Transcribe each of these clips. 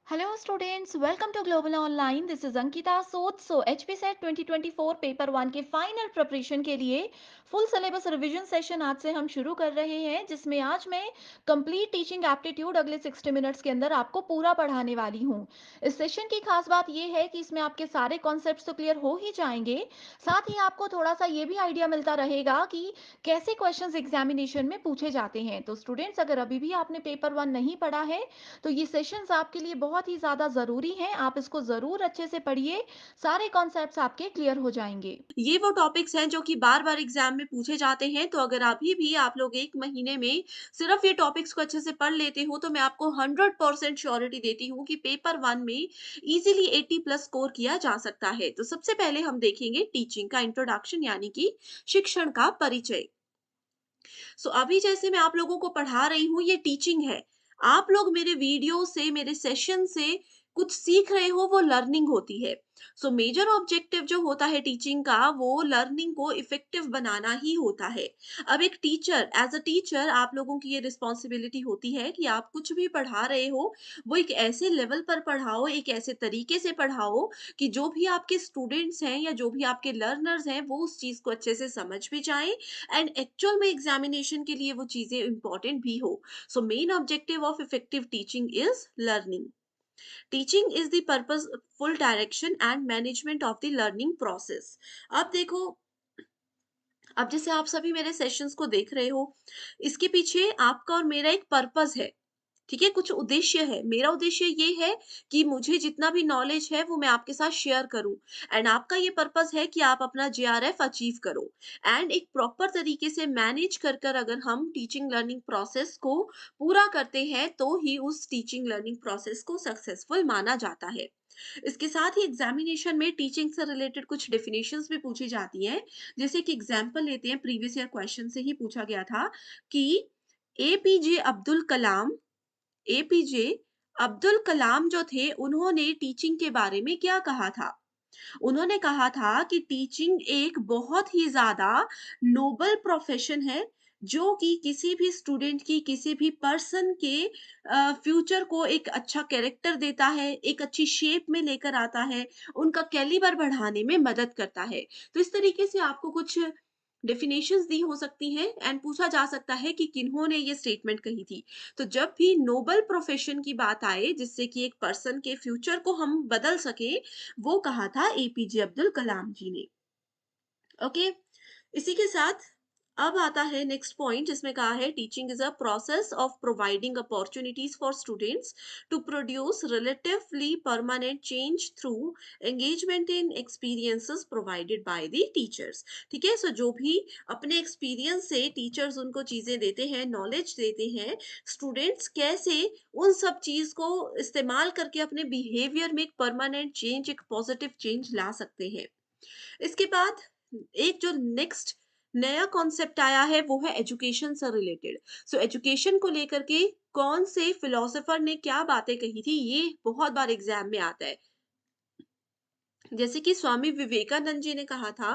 Hello students, welcome to Global Online. This is Ankita Sood. So HPSET 2024 paper one के final preparation के लिए full syllabus revision session आज से हम शुरू कर रहे हैं, जिसमें आज मैं कंप्लीट टीचिंग एप्टीट्यूड अगले 60 मिनट्स के अंदर आपको पूरा पढ़ाने वाली हूं। इस सेशन की खास बात यह है कि इसमें आपके सारे कॉन्सेप्ट्स तो क्लियर हो ही जाएंगे, साथ ही आपको थोड़ा सा ये भी आइडिया मिलता रहेगा कि कैसे क्वेश्चंस एग्जामिनेशन में पूछे जाते हैं। तो स्टूडेंट्स, अगर अभी भी आपने पेपर वन नहीं पढ़ा है तो ये सेशंस आपके लिए बहुत ही ज़्यादा ज़रूरी हैं। आप इसको ज़रूर अच्छे से पढ़िए, सारे कॉन्सेप्ट्स आपके क्लियर हो जाएँगे। ये वो टॉपिक्स हैं जो कि बार-बार एग्ज़ाम में पूछे जाते हैं, तो अगर अभी भी आप लोग 1 महीने में सिर्फ़ ये टॉपिक्स को अच्छे से पढ़ लेते हो, तो मैं आपको 100% श्योरिटी देती हूँ कि पेपर 1 में ईज़िली 80 प्लस स्कोर किया जा सकता है। तो सबसे पहले हम देखेंगे टीचिंग का इंट्रोडक्शन यानी कि शिक्षण का परिचय। सो अभी जैसे मैं आप लोगों को पढ़ा रही हूँ, ये टीचिंग है। आप लोग मेरे वीडियो से, मेरे सेशन से कुछ सीख रहे हो, वो लर्निंग होती है। सो मेजर ऑब्जेक्टिव जो होता है टीचिंग का, वो लर्निंग को इफेक्टिव बनाना ही होता है। अब एक टीचर, एज अ टीचर आप लोगों की ये रिस्पॉन्सिबिलिटी होती है कि आप कुछ भी पढ़ा रहे हो, वो एक ऐसे लेवल पर पढ़ाओ, एक ऐसे तरीके से पढ़ाओ कि जो भी आपके स्टूडेंट्स हैं या जो भी आपके लर्नर्स हैं, वो उस चीज को अच्छे से समझ भी जाएं एंड एक्चुअल में एग्जामिनेशन के लिए वो चीजें इंपॉर्टेंट भी हो। So main objective of effective teaching is learning. Teaching is the purposeful direction and management of the learning process. अब देखो, अब जैसे आप सभी मेरे सेशंस को देख रहे हो, इसके पीछे आपका और मेरा एक पर्पस है। ठीक है, कुछ उद्देश्य है। मेरा उद्देश्य ये है कि मुझे जितना भी नॉलेज है वो मैं आपके साथ शेयर करूं, एंड आपका ये पर्पस है कि आप अपना जेआरएफ अचीव करो। एंड एक प्रॉपर तरीके से मैनेज कर कर अगर हम टीचिंग लर्निंग प्रोसेस को पूरा करते हैं, तो ही उस टीचिंग लर्निंग प्रोसेस को सक्सेसफुल माना जाता है। इसके साथ ही एग्जामिनेशन में टीचिंग से रिलेटेड कुछ डेफिनेशंस भी पूछी जाती हैं। जैसे कि एग्जाम्पल लेते हैं, प्रीवियस ईयर क्वेश्चन से ही पूछा गया था कि एपीजे अब्दुल कलाम एपीजे अब्दुल कलाम जो थे, उन्होंने टीचिंग के बारे में क्या कहा था? उन्होंने कहा था कि टीचिंग एक बहुत ही ज़्यादा नोबल प्रोफ़ेशन है, जो कि किसी भी स्टूडेंट की, किसी भी पर्सन के फ्यूचर को एक अच्छा कैरेक्टर देता है, एक अच्छी शेप में लेकर आता है, उनका कैलिबर बढ़ाने में मदद करता है। तो इस तरीके से आपको कुछ डेफिनेशंस दी हो सकती हैं एंड पूछा जा सकता है कि किन्होंने ये स्टेटमेंट कही थी। तो जब भी नोबल प्रोफ़ेशन की बात आए, जिससे कि एक पर्सन के फ्यूचर को हम बदल सकें, वो कहा था एपीजे अब्दुल कलाम जी ने। ओके, इसी के साथ अब आता है नेक्स्ट पॉइंट, जिसमें कहा है teaching is a process of providing opportunities for students to produce relatively permanent change through engagement in experiences provided by the teachers. ठीक है, सो जो भी अपने एक्सपीरियंस से टीचर्स उनको चीजें देते हैं, नॉलेज देते हैं, स्टूडेंट्स कैसे उन सब चीज को इस्तेमाल करके अपने बिहेवियर में एक परमानेंट चेंज, एक पॉजिटिव चेंज ला सकते हैं। इसके बाद एक जो नेक्स्ट नया कॉन्सेप्ट आया है, वो है एजुकेशन से रिलेटेड। सो एजुकेशन को लेकर के कौन से फिलोसोफर ने क्या बातें कही थी, ये बहुत बार एग्जाम में आता है। जैसे कि स्वामी विवेकानंद जी ने कहा था,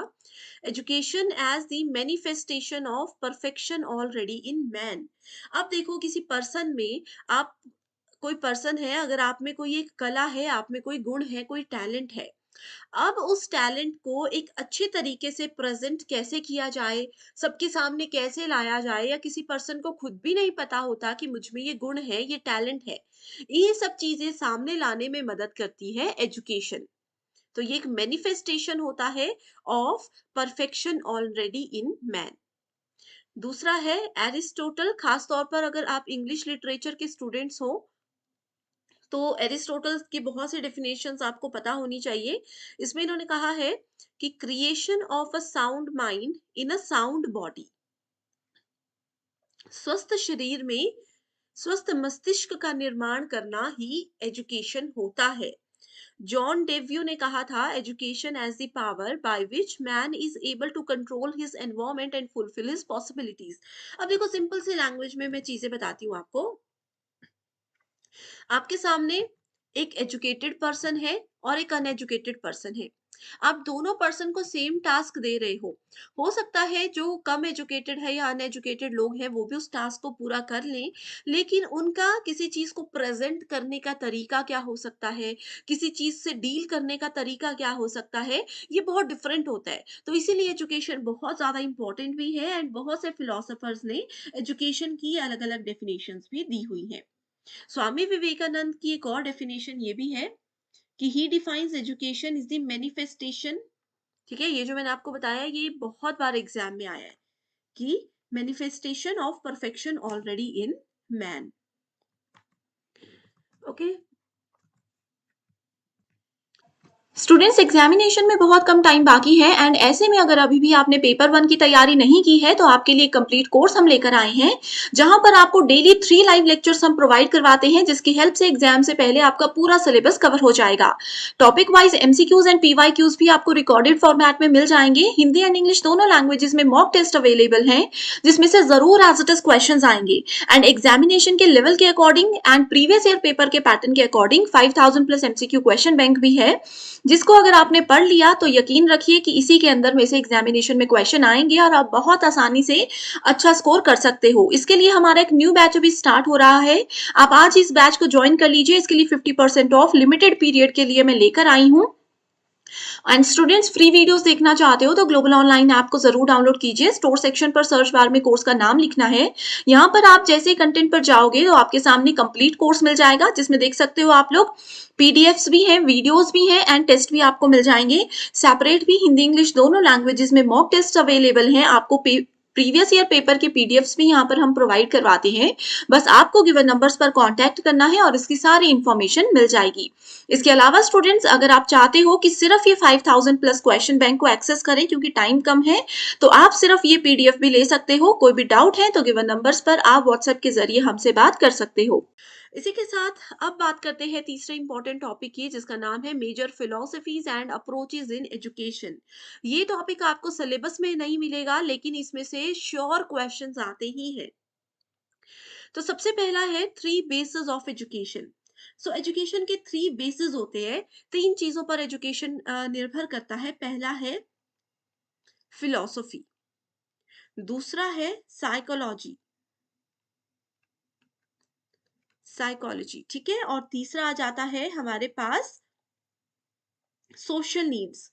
education as the manifestation of perfection already in man. अब देखो, किसी पर्सन में, आप कोई पर्सन है, अगर आप में कोई एक कला है, आप में कोई गुण है, कोई टैलेंट है, अब उस टैलेंट को एक अच्छे तरीके से प्रेजेंट कैसे किया जाए, सबके सामने कैसे लाया जाए, या किसी पर्सन को खुद भी नहीं पता होता कि मुझ में ये गुण है, ये टैलेंट है, ये सब चीजें सामने लाने में मदद करती है एजुकेशन। तो ये एक मैनिफेस्टेशन होता है of perfection already in man. दूसरा है एरिस्टोटल। खास तौर पर अगर आप इंग्लिश लिटरेचर के स्टूडेंट्स हो, तो एरिस्टोटल की बहुत सी डेफिनेशंस आपको पता होनी चाहिए। इसमें इन्होंने कहा है कि creation of a sound mind in a sound body, स्वस्थ शरीर में स्वस्थ मस्तिष्क का निर्माण करना ही एजुकेशन होता है। जॉन डेव्यू ने कहा था, education as the power by which man is able to control his environment and fulfil his possibilities. अब देखो, सिंपल सी लैंग्वेज में मैं चीजें बताती हूँ आपको। आपके सामने एक एजुकेटेड पर्सन है और एक अनएजुकेटेड पर्सन है। आप दोनों पर्सन को सेम टास्क दे रहे हो सकता है जो कम एजुकेटेड है या अनएजुकेटेड लोग हैं वो भी उस टास्क को पूरा कर लें, लेकिन उनका किसी चीज को प्रेजेंट करने का तरीका क्या हो सकता है, किसी चीज से डील करने का तरीका क्या हो सकता है, ये बहुत डिफरेंट होता है। तो इसीलिए एजुकेशन बहुत ज्यादा इंपॉर्टेंट भी है, एंड बहुत से फिलोसोफर्स ने एजुकेशन की अलग अलग डेफिनेशंस भी दी हुई हैं। स्वामी विवेकानंद की एक और डेफिनेशन ये भी है कि he defines education is the manifestation. ठीक है, ये जो मैंने आपको बताया ये बहुत बार एग्जाम में आया है कि manifestation of perfection already in man. Okay, students examination में बहुत कम टाइम बाकी है, एंड ऐसे में अगर अभी भी आपने पेपर 1 की तैयारी नहीं की है तो आपके लिए कंप्लीट कोर्स हम लेकर आए हैं, जहां पर आपको डेली 3 लाइव लेक्चर्स हम प्रोवाइड करवाते हैं, जिसकी हेल्प से एग्जाम से पहले आपका पूरा सिलेबस कवर हो जाएगा। Topic wise MCQs and PYQs भी आपको रिकॉर्डेड फॉर्मेट में मिल जाएंगे। हिंदी एंड इंग्लिश दोनों लैंग्वेजेस में मॉक टेस्ट अवेलेबल हैं, जिसमें से जरूर एज इट इज क्वेश्चन आएंगे, एंड एग्जामिनेशन के लेवल के according and previous year paper के पैटर्न के according 5000 plus MCQ question bank भी है, जिसको अगर आपने पढ़ लिया तो यकीन रखिए कि इसी के अंदर में से एग्जामिनेशन में क्वेश्चन आएंगे और आप बहुत आसानी से अच्छा स्कोर कर सकते हो। इसके लिए हमारा एक न्यू बैच अभी स्टार्ट हो रहा है, आप आज इस बैच को ज्वाइन कर लीजिए। इसके लिए 50% ऑफ लिमिटेड पीरियड के लिए मैं लेकर आई हूँ। एंड स्टूडेंट्स फ्री वीडियोस देखना चाहते हो तो ग्लोबल ऑनलाइन ऐप को जरूर डाउनलोड कीजिए। स्टोर सेक्शन पर सर्च बार में कोर्स का नाम लिखना है। यहाँ पर आप जैसे कंटेंट पर जाओगे तो आपके सामने कंप्लीट कोर्स मिल जाएगा, जिसमें देख सकते हो आप लोग पीडीएफ्स भी हैं, वीडियोस भी हैं, एंड टेस्ट भी आपको मिल जाएंगे। सेपरेट भी हिंदी इंग्लिश दोनों लैंग्वेजेस में मॉक टेस्ट अवेलेबल हैं। आपको प्रीवियस ईयर पेपर के पीडीएफ्स भी यहाँ पर हम प्रोवाइड करवाते हैं। बस आपको गिवन नंबर्स पर कांटेक्ट करना है और इसकी सारी इंफॉर्मेशन मिल जाएगी। इसके अलावा स्टूडेंट्स अगर आप चाहते हो कि सिर्फ ये 5000 प्लस क्वेश्चन बैंक को एक्सेस करें क्योंकि टाइम कम है, तो आप सिर्फ ये पीडीएफ भी ले सकते हो। कोई भी डाउट है तो गिवन नंबर्स पर आप व्हाट्सएप के जरिए हमसे बात कर सकते हो। इसी के साथ अब बात करते हैं तीसरे इंपॉर्टेंट टॉपिक की, जिसका नाम है major philosophies and approaches in education. ये टॉपिक आपको सिलेबस में नहीं मिलेगा, लेकिन इसमें से श्योर क्वेश्चंस आते ही हैं। तो सबसे पहला है three bases of education. So education के थ्री बेसिस होते हैं। तीन चीजों पर एजुकेशन निर्भर करता है। पहला है फिलॉसफी, दूसरा है साइकोलॉजी, साइकोलॉजी ठीक है, और तीसरा आ जाता है हमारे पास सोशल नीड्स।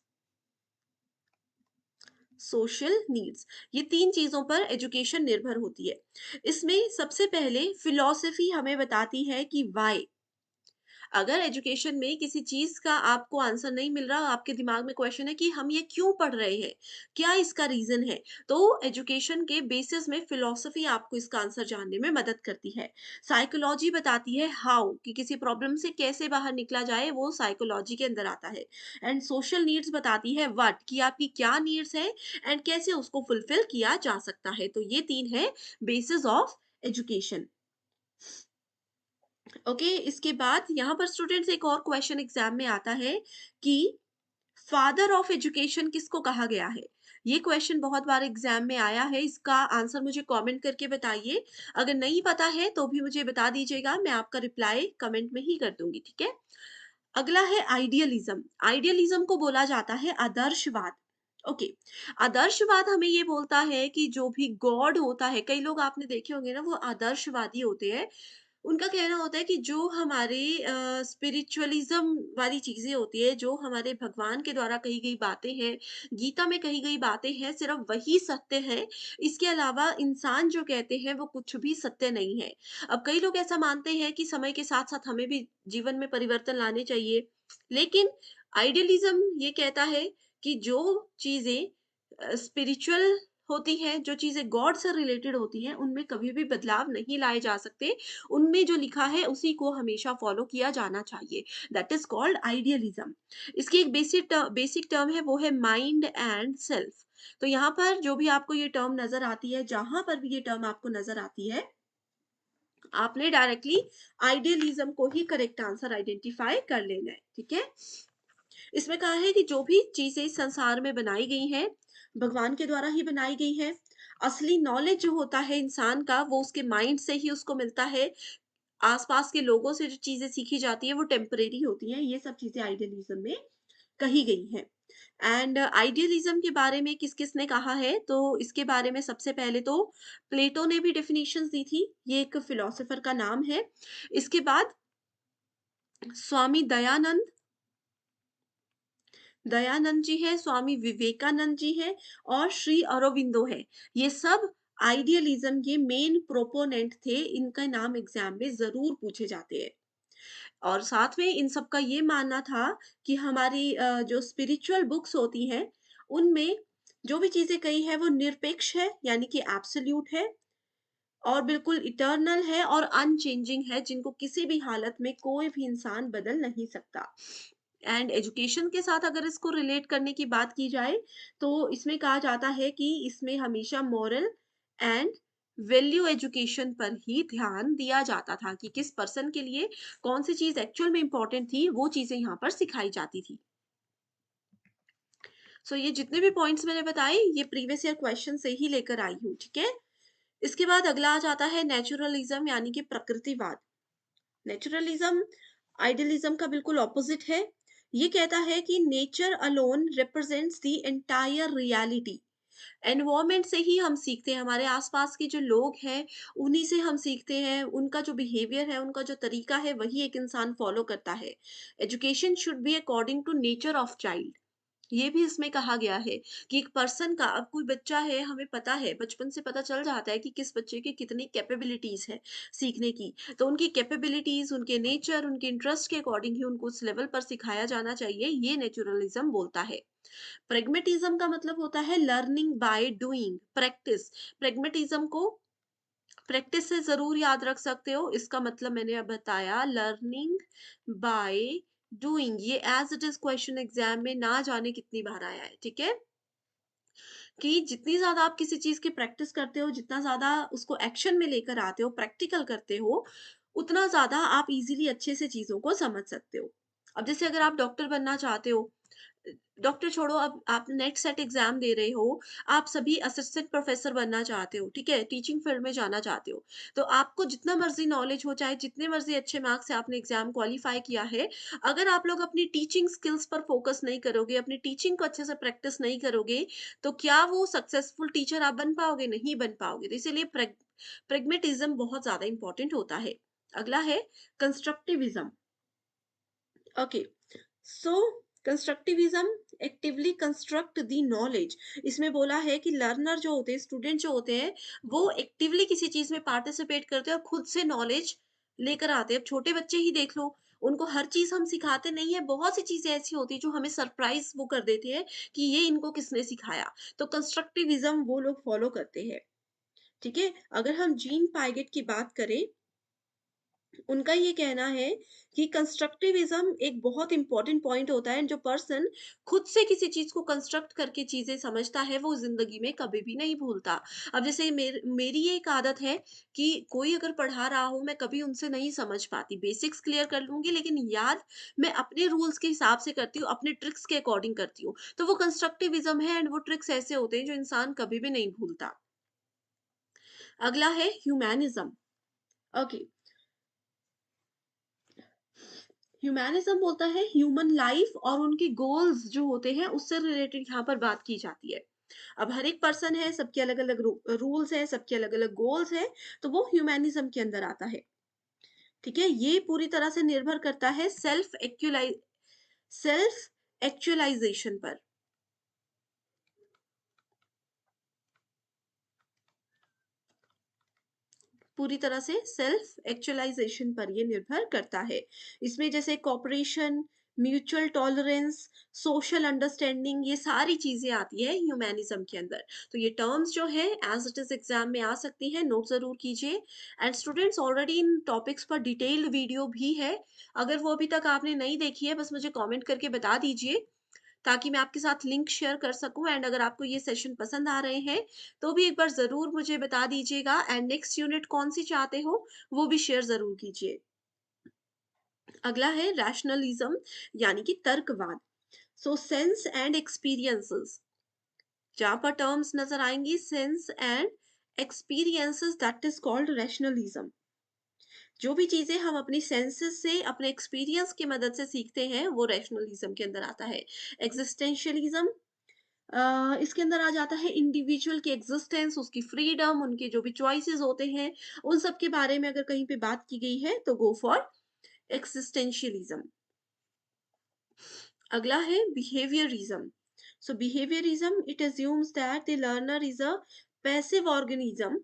सोशल नीड्स, ये तीन चीजों पर एजुकेशन निर्भर होती है। इसमें सबसे पहले फिलॉसफी हमें बताती है कि वाई। अगर एजुकेशन में किसी चीज का आपको आंसर नहीं मिल रहा, आपके दिमाग में क्वेश्चन है कि हम ये क्यों पढ़ रहे हैं, क्या इसका रीजन है, तो एजुकेशन के बेसिस में फिलॉसफी आपको इसका आंसर जानने में मदद करती है। साइकोलॉजी बताती है हाउ, कि किसी प्रॉब्लम से कैसे बाहर निकला जाए, वो साइकोलॉजी के अंदर आता है। एंड सोशल नीड्स बताती है व्हाट, कि आपकी क्या नीड्स है एंड कैसे उसको फुलफिल किया जा सकता है। तो ये तीन है बेसिस ऑफ एजुकेशन। ओके, इसके बाद यहाँ पर स्टूडेंट्स एक और क्वेश्चन एग्जाम में आता है कि फादर ऑफ एजुकेशन किसको कहा गया है। ये क्वेश्चन बहुत बार एग्जाम में आया है। इसका आंसर मुझे कमेंट करके बताइए। अगर नहीं पता है तो भी मुझे बता दीजिएगा, मैं आपका रिप्लाई कमेंट में ही कर दूंगी। ठीक है, अगला है आइडियलिज्म। आइडियलिज्म को बोला जाता है आदर्शवाद। ओके, आदर्शवाद हमें ये बोलता है कि जो भी गॉड होता है, कई लोग आपने देखे होंगे ना वो आदर्शवादी होते हैं। उनका कहना होता है कि जो हमारे स्पिरिचुअलिज्म वाली चीजें होती है, जो हमारे भगवान के द्वारा कही गई बातें हैं, गीता में कही गई बातें हैं, सिर्फ वही सत्य है। इसके अलावा इंसान जो कहते हैं वो कुछ भी सत्य नहीं है। अब कई लोग ऐसा मानते हैं कि समय के साथ साथ हमें भी जीवन में परिवर्तन लाने चाहिए, लेकिन आइडियलिज्म ये कहता है कि जो चीजें स्पिरिचुअल होती हैं, जो चीजें गॉड से रिलेटेड होती हैं, उनमें कभी भी बदलाव नहीं लाए जा सकते। उनमें जो लिखा है उसी को हमेशा फॉलो किया जाना चाहिए। That is called idealism. इसकी एक बेसिक टर्म है, वो है माइंड एंड सेल्फ। तो यहाँ पर जो भी आपको ये टर्म नजर आती है, जहां पर भी ये टर्म आपको नजर आती है, आपने डायरेक्टली आइडियलिज्म को ही करेक्ट आंसर आइडेंटिफाई कर लेना है। ठीक है, इसमें कहा है कि जो भी चीजें इस संसार में बनाई गई हैं, भगवान के द्वारा ही बनाई गई है। असली नॉलेज जो होता है इंसान का, वो उसके माइंड से ही उसको मिलता है। आसपास के लोगों से जो चीजें सीखी जाती है वो टेम्परेरी होती हैं। ये सब चीजें आइडियलिज्म में कही गई हैं। एंड आइडियलिज्म के बारे में किस-किस ने कहा है, तो इसके बारे में सबसे पहले तो प्लेटो ने भी डेफिनिशंस दी थी, ये एक फिलोसोफर का नाम है। इसके बाद स्वामी दयानंद जी हैं, स्वामी विवेकानंद जी हैं और श्री अरबिंदो हैं। ये सब आइडियलिज्म के मेन प्रोपोनेंट थे, इनका नाम एग्ज़ाम में ज़रूर पूछे जाते हैं। और साथ में इन सब का ये मानना था कि हमारी जो स्पिरिचुअल बुक्स होती हैं, उनमें जो भी चीज़ें कही है वो निरपेक्ष है, यानी कि एब्सोल्यूट है और बिल्कुल इटर्नल है और अनचेंजिंग है, जिनको किसी भी हालत में कोई भी इंसान बदल नहीं सकता। एंड एजुकेशन के साथ अगर इसको रिलेट करने की बात की जाए, तो इसमें कहा जाता है कि इसमें हमेशा मॉरल एंड वैल्यू एजुकेशन पर ही ध्यान दिया जाता था कि किस पर्सन के लिए कौन सी चीज़ एक्चुअल में इम्पोर्टेंट थी, वो चीज़ें यहाँ पर सिखाई जाती थी। सो ये जितने भी पॉइंट्स मैंने बताए, ये प्रीवियस ईयर क्वेश्चन से ही लेकर आई हूँ, ठीक है? इसके बाद अगला आ जाता है नेचुरलिज्म यानी कि प्रकृतिवाद। नेचुरलिज्म आइडियलिज्म का बिल्कुल ऑपोजिट है। ये कहता है कि nature alone represents the entire reality. Environment से ही हम सीखते हैं, हमारे आसपास के जो लोग हैं उन्हीं से हम सीखते हैं, उनका जो बिहेवियर है, उनका जो तरीका है, वही एक इंसान फॉलो करता है। Education should be according to nature of child. ये भी इसमें कहा गया है कि एक पर्सन का, अब कोई बच्चा है, हमें पता है, बचपन से पता चल जाता है कि किस बच्चे की कितनी कैपेबिलिटीज है सीखने की। तो उनकी कैपेबिलिटीज, उनके नेचर, उनके इंटरेस्ट के अकॉर्डिंग ही उनको उस लेवल पर सिखाया जाना चाहिए, ये नेचुरलिज्म बोलता है। प्रेग्मेटिज्म का मतलब होता है लर्निंग बाय डूइंग, प्रैक्टिस। प्रेग्मेटिज्म को प्रैक्टिस से ज़रूर याद रख सकते हो। इसका मतलब मैंने अब बताया, लर्निंग बाय डूइंग। ये as it is question exam में ना जाने कितनी बार आया है, ठीक है? कि जितनी ज़्यादा आप किसी चीज़ की प्रैक्टिस करते हो, जितना ज़्यादा उसको एक्शन में लेकर आते हो, प्रैक्टिकल करते हो, उतना ज़्यादा आप ईज़िली अच्छे से चीज़ों को समझ सकते हो। अब जैसे अगर आप डॉक्टर बनना चाहते हो, डॉक्टर छोड़ो, अब आप नेट सेट एग्ज़ाम दे रहे हो, आप सभी असिस्टेंट प्रोफ़ेसर बनना चाहते हो, ठीक है? टीचिंग फ़ील्ड में जाना चाहते हो, तो आपको जितना मर्ज़ी नॉलेज हो, चाहे जितने मर्ज़ी अच्छे मार्क्स से आपने एग्ज़ाम क्वालीफ़ाई किया है, अगर आप लोग अपनी टीचिंग स्किल्स पर फ़ोकस नहीं करोगे, अपनी टीचिंग को अच्छे से प्रैक्टिस नहीं करोगे, तो क्या वो सक्सेसफुल टीचर आप बन पाओगे? नहीं बन पाओगे। तो इसीलिए प्रैग्मैटिज़्म बहुत ज़्यादा इम्पोर्टेंट होता है। अगला है constructivism. Okay, so constructivism actively construct the knowledge. इसमें बोला है कि लर्नर जो होते हैं, स्टूडेंट जो होते हैं, वो एक्टिवली किसी चीज में पार्टिसिपेट करते हैं और खुद से नॉलेज लेकर आते हैं। अब छोटे बच्चे ही देख लो, उनको हर चीज हम सिखाते नहीं है, बहुत सी चीजें ऐसी होती है जो हमें सरप्राइज वो कर देते हैं कि ये इनको किसने सिखाया। तो कंस्ट्रक्टिविज्म वो लोग फॉलो करते हैं, ठीक है? अगर हम जीन पाइगेट की बात करें, उनका ये कहना है कि कंस्ट्रक्टिविज्म एक बहुत इंपॉर्टेंट पॉइंट होता है। जो पर्सन खुद से किसी चीज को कंस्ट्रक्ट करके चीजें समझता है, वो जिंदगी में कभी भी नहीं भूलता। अब जैसे मेरी ये एक आदत है कि कोई अगर पढ़ा रहा हो, मैं कभी उनसे नहीं समझ पाती, बेसिक्स क्लियर कर लूंगी, लेकिन याद मैं अपने रूल्स के हिसाब से करती हूँ, अपने ट्रिक्स के अकॉर्डिंग करती हूँ। तो वो कंस्ट्रक्टिविज्म है एंड वो ट्रिक्स ऐसे होते हैं जो इंसान कभी भी नहीं भूलता। अगला है ह्यूमैनिज्म। ओके, ह्यूमैनिज्म बोलता है ह्यूमन लाइफ और उनके गोल्स जो होते हैं, उससे रिलेटेड यहाँ पर बात की जाती है। अब हर एक पर्सन है, सबके अलग अलग रूल्स हैं, सबके अलग अलग गोल्स हैं, तो वो ह्यूमैनिज्म के अंदर आता है, ठीक है? ये पूरी तरह से निर्भर करता है सेल्फ एक्चुअलाइजेशन पर। पूरी तरह से सेल्फ एक्चुअलाइजेशन पर ये निर्भर करता है। इसमें जैसे cooperation, mutual tolerance, social understanding, ये सारी चीजें आती है ह्यूमैनिज्म के अंदर। तो ये टर्म्स जो है एज इट इज एग्जाम में आ सकती है, नोट जरूर कीजिए। And students, already in topics पर डिटेल्ड वीडियो भी है, अगर वो अभी तक आपने नहीं देखी है, बस मुझे कमेंट करके बता दीजिए ताकि मैं आपके साथ लिंक शेयर कर सकूं। एंड अगर आपको ये सेशन पसंद आ रहे हैं, तो भी एक बार ज़रूर मुझे बता दीजिएगा। एंड नेक्स्ट यूनिट कौन-सी चाहते हो, वो भी शेयर ज़रूर कीजिए। अगला है रैशनलिज्म यानी कि तर्कवाद। सो सेंस एंड एक्सपीरियंसेस, जहाँ पर टर्म्स नज़र आएँगी sense and experiences, that is called rationalism. जो भी चीज़ें हम अपनी सेंसेस से, अपने एक्सपीरियंस की मदद से सीखते हैं, वो रैशनलिज़्म के अंदर आता है। एक्जिस्टेंशियलिज़्म इसके अंदर आ जाता है इंडिविजुअल की एग्जिस्टेंस, उसकी फ्रीडम, उनके जो भी चॉइसेस होते हैं, उन सब के बारे में अगर कहीं पे बात की गई है तो गो फॉर एक्सिस्टेंशियलिज्म। अगला है behaviourism. So behaviourism it assumes that the learner is a passive organism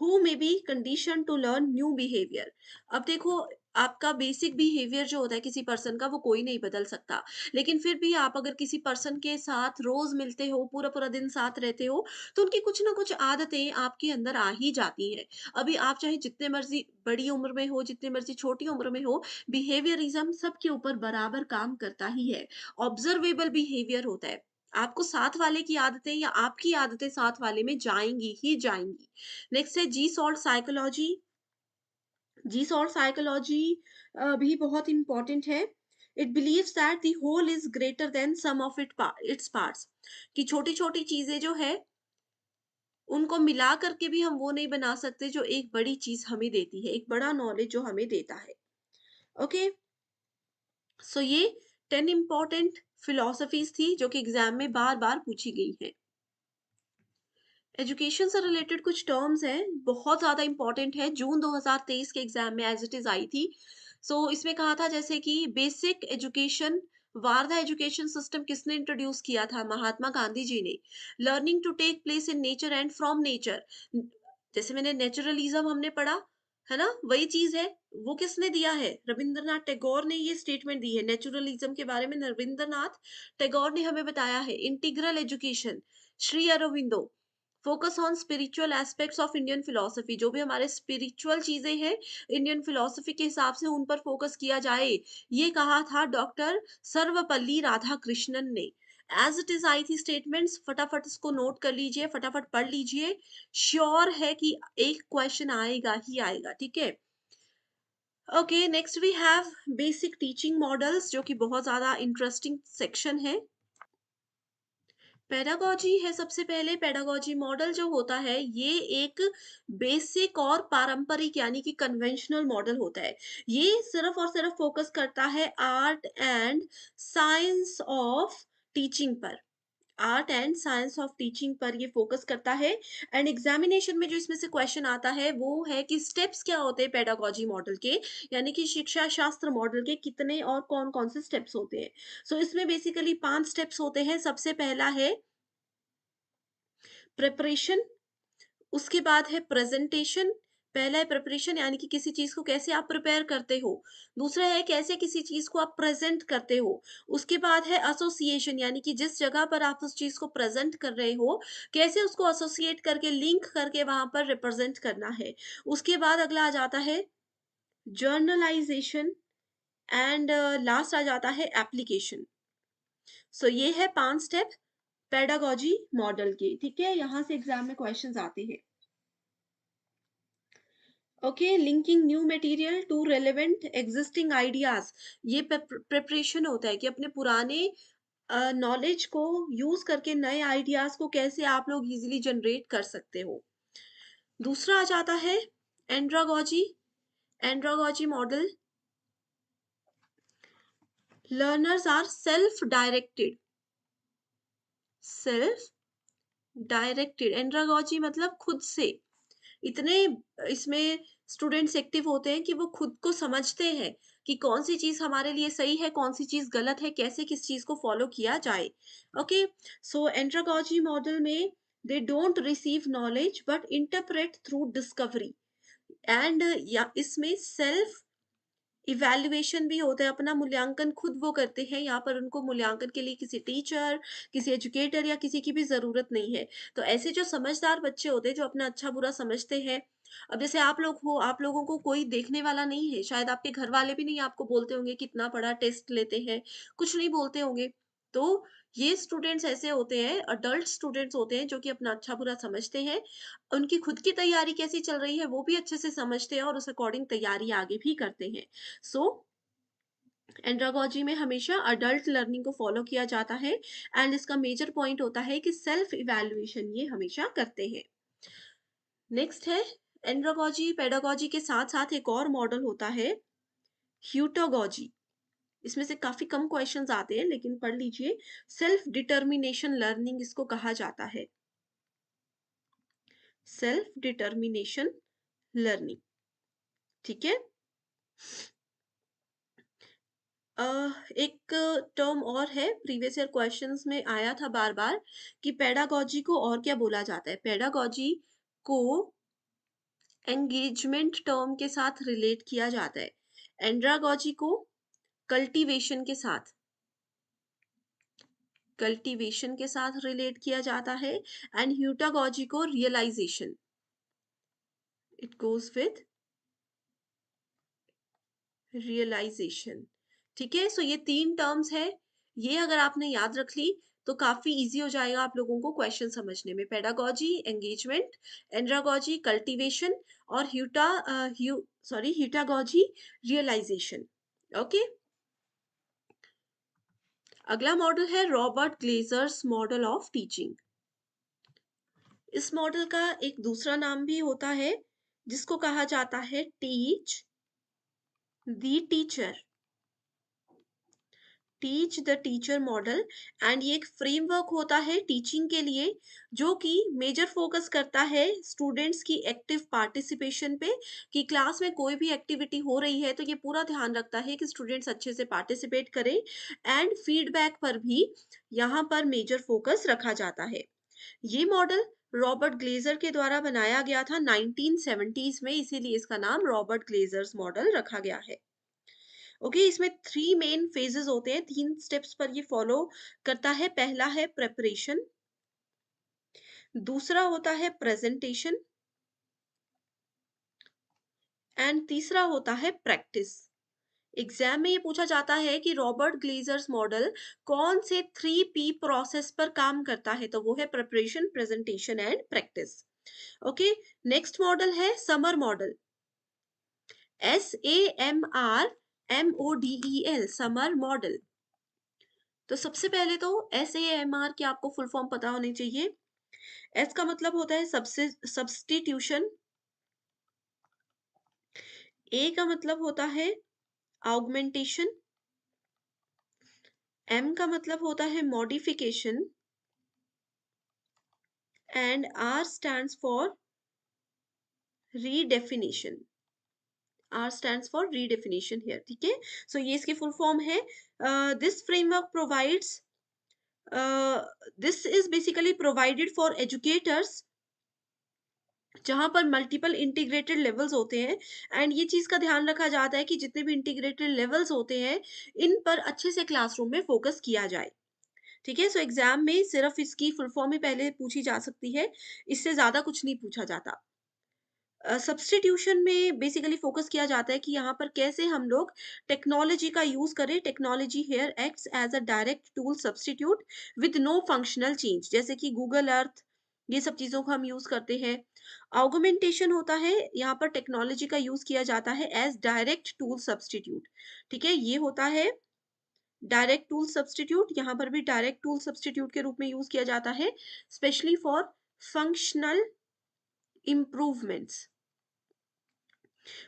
who may be conditioned to learn new behavior। अब देखो, आपका बेसिक बिहेवियर जो होता है किसी पर्सन का, वो कोई नहीं बदल सकता, लेकिन फिर भी आप अगर किसी पर्सन के साथ रोज मिलते हो, पूरा पूरा दिन साथ रहते हो, तो उनकी कुछ ना कुछ आदतें आपके अंदर आ ही जाती हैं। अभी आप चाहे जितने मर्जी बड़ी उम्र में हो, जितनी मर्जी छोटी उम्र में हो, बिहेवियरिज्म सबके ऊपर बराबर काम करता ही है। ऑब्जर्वेबल बिहेवियर होता है। आपको साथ वाले की आदतें या आपकी आदतें साथ वाले में जाएंगी ही जाएंगी। नेक्स्ट है gestalt psychology. Gestalt psychology भी बहुत इंपॉर्टेंट है। It believes that the whole is greater than sum of its parts. कि छोटी छोटी चीजें जो है, उनको मिला करके भी हम वो नहीं बना सकते जो एक बड़ी चीज हमें देती है, एक बड़ा नॉलेज जो हमें देता है। ओके, सो ये 10 इंपॉर्टेंट फिलोसफीज थी जो कि एग्जाम में बार बार पूछी गई है। एजुकेशन से रिलेटेड कुछ टर्म्स हैं, बहुत ज़्यादा इंपॉर्टेंट है, जून 2023 के एग्जाम में एज इट इज़ आई थी। इसमें कहा था जैसे कि basic education, Wardha education system किसने इंट्रोड्यूस किया था? महात्मा गांधी जी ने। Learning to take place in nature and from nature, जैसे मैंने नेचुरलिज्म हमने पढ़ा, है ना, वही चीज है। वो किसने दिया है? रविंद्रनाथ टैगोर ने ये स्टेटमेंट दी है नेचुरलिज्म के बारे में। रविंद्रनाथ टैगोर ने हमें बताया है। Integral education, Shri Aurobindo. Focus on spiritual aspects of Indian philosophy, जो भी हमारे स्पिरिचुअल चीजें हैं इंडियन फिलोसफी के हिसाब से उन पर फोकस किया जाए, ये कहा था डॉक्टर सर्वपल्ली राधाकृष्णन ने। एज इट इज आई थी स्टेटमेंट्स, फटाफट इसको नोट कर लीजिए, फटाफट पढ़ लीजिए। श्योर है कि एक क्वेश्चन आएगा ही आएगा, ठीक है। Okay, next we have basic teaching models, जो कि बहुत ज्यादा इंटरेस्टिंग सेक्शन है। पेडागॉजी है सबसे पहले। पेडागॉजी मॉडल जो होता है, ये एक बेसिक और पारंपरिक यानी कि कन्वेंशनल मॉडल होता है। ये सिर्फ और सिर्फ फोकस करता है art and science of teaching पर। Art and science of teaching पर ये फोकस करता है। एंड एग्जामिनेशन में जो इसमें से क्वेश्चन आता है वो है कि स्टेप्स क्या होते हैं पेडागॉजी मॉडल के, यानी कि शिक्षा शास्त्र मॉडल के कितने और कौन कौन से स्टेप्स होते हैं। इसमें बेसिकली 5 स्टेप्स होते हैं। सबसे पहला है प्रिपरेशन, उसके बाद है प्रेजेंटेशन। पहला है प्रिपरेशन, यानी कि किसी चीज को कैसे आप प्रिपेयर करते हो। दूसरा है कैसे किसी चीज को आप प्रेजेंट करते हो। उसके बाद है एसोसिएशन, यानी कि जिस जगह पर आप उस चीज को प्रेजेंट कर रहे हो, कैसे उसको एसोसिएट करके लिंक करके वहां पर रिप्रेजेंट करना है। उसके बाद अगला आ जाता है जर्नलाइजेशन। एंड लास्ट आ जाता है एप्लीकेशन। ये है 5 स्टेप पेडागॉजी मॉडल के, ठीक है। यहाँ से एग्जाम में क्वेश्चंस आते हैं। Okay, linking new material to relevant existing ideas. ये प्रिपरेशन होता है कि अपने पुराने नॉलेज को यूज करके नए आइडियाज को कैसे आप लोग इजीली जनरेट कर सकते हो। दूसरा आ जाता है andragogy. Andragogy model, learners are self directed. Self directed andragogy मतलब खुद से। इतने इसमें स्टूडेंट्स एक्टिव होते हैं कि वो खुद को समझते हैं कि कौन सी चीज हमारे लिए सही है, कौन सी चीज गलत है, कैसे किस चीज को फॉलो किया जाए। ओके, एंड्रागॉजी मॉडल में they don't receive knowledge but interpret through discovery. And या इसमें सेल्फ इवैल्यूएशन भी होता है, अपना मूल्यांकन खुद वो करते हैं। यहाँ पर उनको मूल्यांकन के लिए किसी टीचर, किसी एजुकेटर या किसी की भी ज़रूरत नहीं है। तो ऐसे जो समझदार बच्चे होते हैं, जो अपना अच्छा-बुरा समझते हैं, अब जैसे आप लोग हो, आप लोगों को कोई देखने वाला नहीं है, शायद आपके घर वाले भी नहीं आपको बोलते होंगे कितना पढ़ा, टेस्ट लेते हैं, कुछ नहीं बोलते होंगे। तो ये स्टूडेंट्स ऐसे होते हैं, अडल्ट स्टूडेंट्स होते हैं जो कि अपना अच्छा-बुरा समझते हैं। उनकी खुद की तैयारी कैसी चल रही है, वो भी अच्छे से समझते हैं और उस अकॉर्डिंग तैयारी आगे भी करते हैं। सो एंड्रागॉजी में हमेशा अडल्ट लर्निंग को फॉलो किया जाता है। एंड इसका मेजर पॉइंट होता है कि सेल्फ इवैल्यूएशन ये हमेशा करते हैं। नेक्स्ट है एंड्रोगॉजी, पेडागॉजी के साथ-साथ एक और मॉडल होता है ह्यूटागॉजी। इसमें से काफ़ी कम क्वेश्चंस आते हैं, लेकिन पढ़ लीजिए। सेल्फ डिटर्मिनेशन लर्निंग इसको कहा जाता है। सेल्फ डिटर्मिनेशन लर्निंग, ठीक है? एक टर्म और है, प्रीवियस ईयर क्वेश्चंस में आया था बार-बार कि पेडागॉजी को और क्या बोला जाता है? पेडागॉजी को एंगेजमेंट टर्म के साथ रिलेट किया जाता है। एंड्रागॉजी को कल्टीवेशन के साथ, कल्टीवेशन के साथ रिलेट किया जाता है, एंड ह्यूटागॉजी को realisation, it goes with realisation, ठीक है? सो ये 3 टर्म्स है, ये अगर आपने याद रख ली तो काफ़ी ईज़ी हो जाएगा आप लोगों को क्वेश्चन समझने में। पेडागॉजी एंगेजमेंट, एंड्रागॉजी कल्टीवेशन और ह्यूटागॉजी रियलाइजेशन, ओके? अगला मॉडल है Robert Glazers model of teaching. इस मॉडल का एक दूसरा नाम भी होता है जिसको कहा जाता है teach the teacher, teach the teacher model. And ये एक फ्रेमवर्क होता है टीचिंग के लिए, जो कि मेजर फोकस करता है स्टूडेंट्स की एक्टिव पार्टिसिपेशन पे, कि क्लास में कोई भी एक्टिविटी हो रही है तो ये पूरा ध्यान रखता है कि स्टूडेंट्स अच्छे से पार्टिसिपेट करें, एंड फीडबैक पर भी यहाँ पर मेजर फोकस रखा जाता है। ये मॉडल रॉबर्ट ग्लेजर के द्वारा बनाया गया था 1970s में, इसीलिए इसका नाम रॉबर्ट ग्लेजर्स मॉडल रखा गया है। ओके, इसमें 3 मेन फेजेस होते हैं, 3 स्टेप्स पर ये फॉलो करता है। पहला है प्रिपरेशन, दूसरा होता है प्रेजेंटेशन, एंड तीसरा होता है प्रैक्टिस। एग्जाम में ये पूछा जाता है कि रॉबर्ट ग्लेजर्स मॉडल कौन से 3 P प्रोसेस पर काम करता है, तो वो है preparation, presentation and practice. Okay, next model है SAMR model, SAMR SAMR model. तो सबसे पहले तो SAMR की आपको फुल फॉर्म पता होनी चाहिए। एस का मतलब होता है सब्स्टिट्यूशन, ए का मतलब होता है ऑगमेंटेशन, एम का मतलब होता है modification, and R stands for redefinition. R stands for redefinition here, ठीक है? सो ये इसकी फुल फॉर्म है। This framework provides this is basically provided for educators, जहाँ पर मल्टीपल इंटीग्रेटेड लेवल्स होते हैं, एंड ये चीज़ का ध्यान रखा जाता है कि जितने भी इंटीग्रेटेड लेवल्स होते हैं, इन पर अच्छे से क्लासरूम में फोकस किया जाए, ठीक है? सो एग्जाम में सिर्फ इसकी फुल फॉर्म ही पहले पूछी जा सकती है, इससे ज़्यादा कुछ नहीं पूछा जाता। सब्स्टिट्यूशन में बेसिकली फोकस किया जाता है कि यहाँ पर कैसे हम लोग टेक्नोलॉजी का यूज़ करें। Technology here acts as a direct tool substitute with no functional change, जैसे कि गूगल अर्थ, ये सब चीज़ों को हम यूज़ करते हैं। ऑगमेंटेशन होता है, यहाँ पर टेक्नोलॉजी का यूज़ किया जाता है एज डायरेक्ट टूल सब्स्टिट्यूट, ठीक है? ये होता है डायरेक्ट टूल सब्स्टिट्यूट, यहाँ पर भी डायरेक्ट टूल सब्स्टिट्यूट के रूप में यूज़ किया जाता है, स्पेशली फॉर फंक्शनल इम्प्रूवमेंट्स।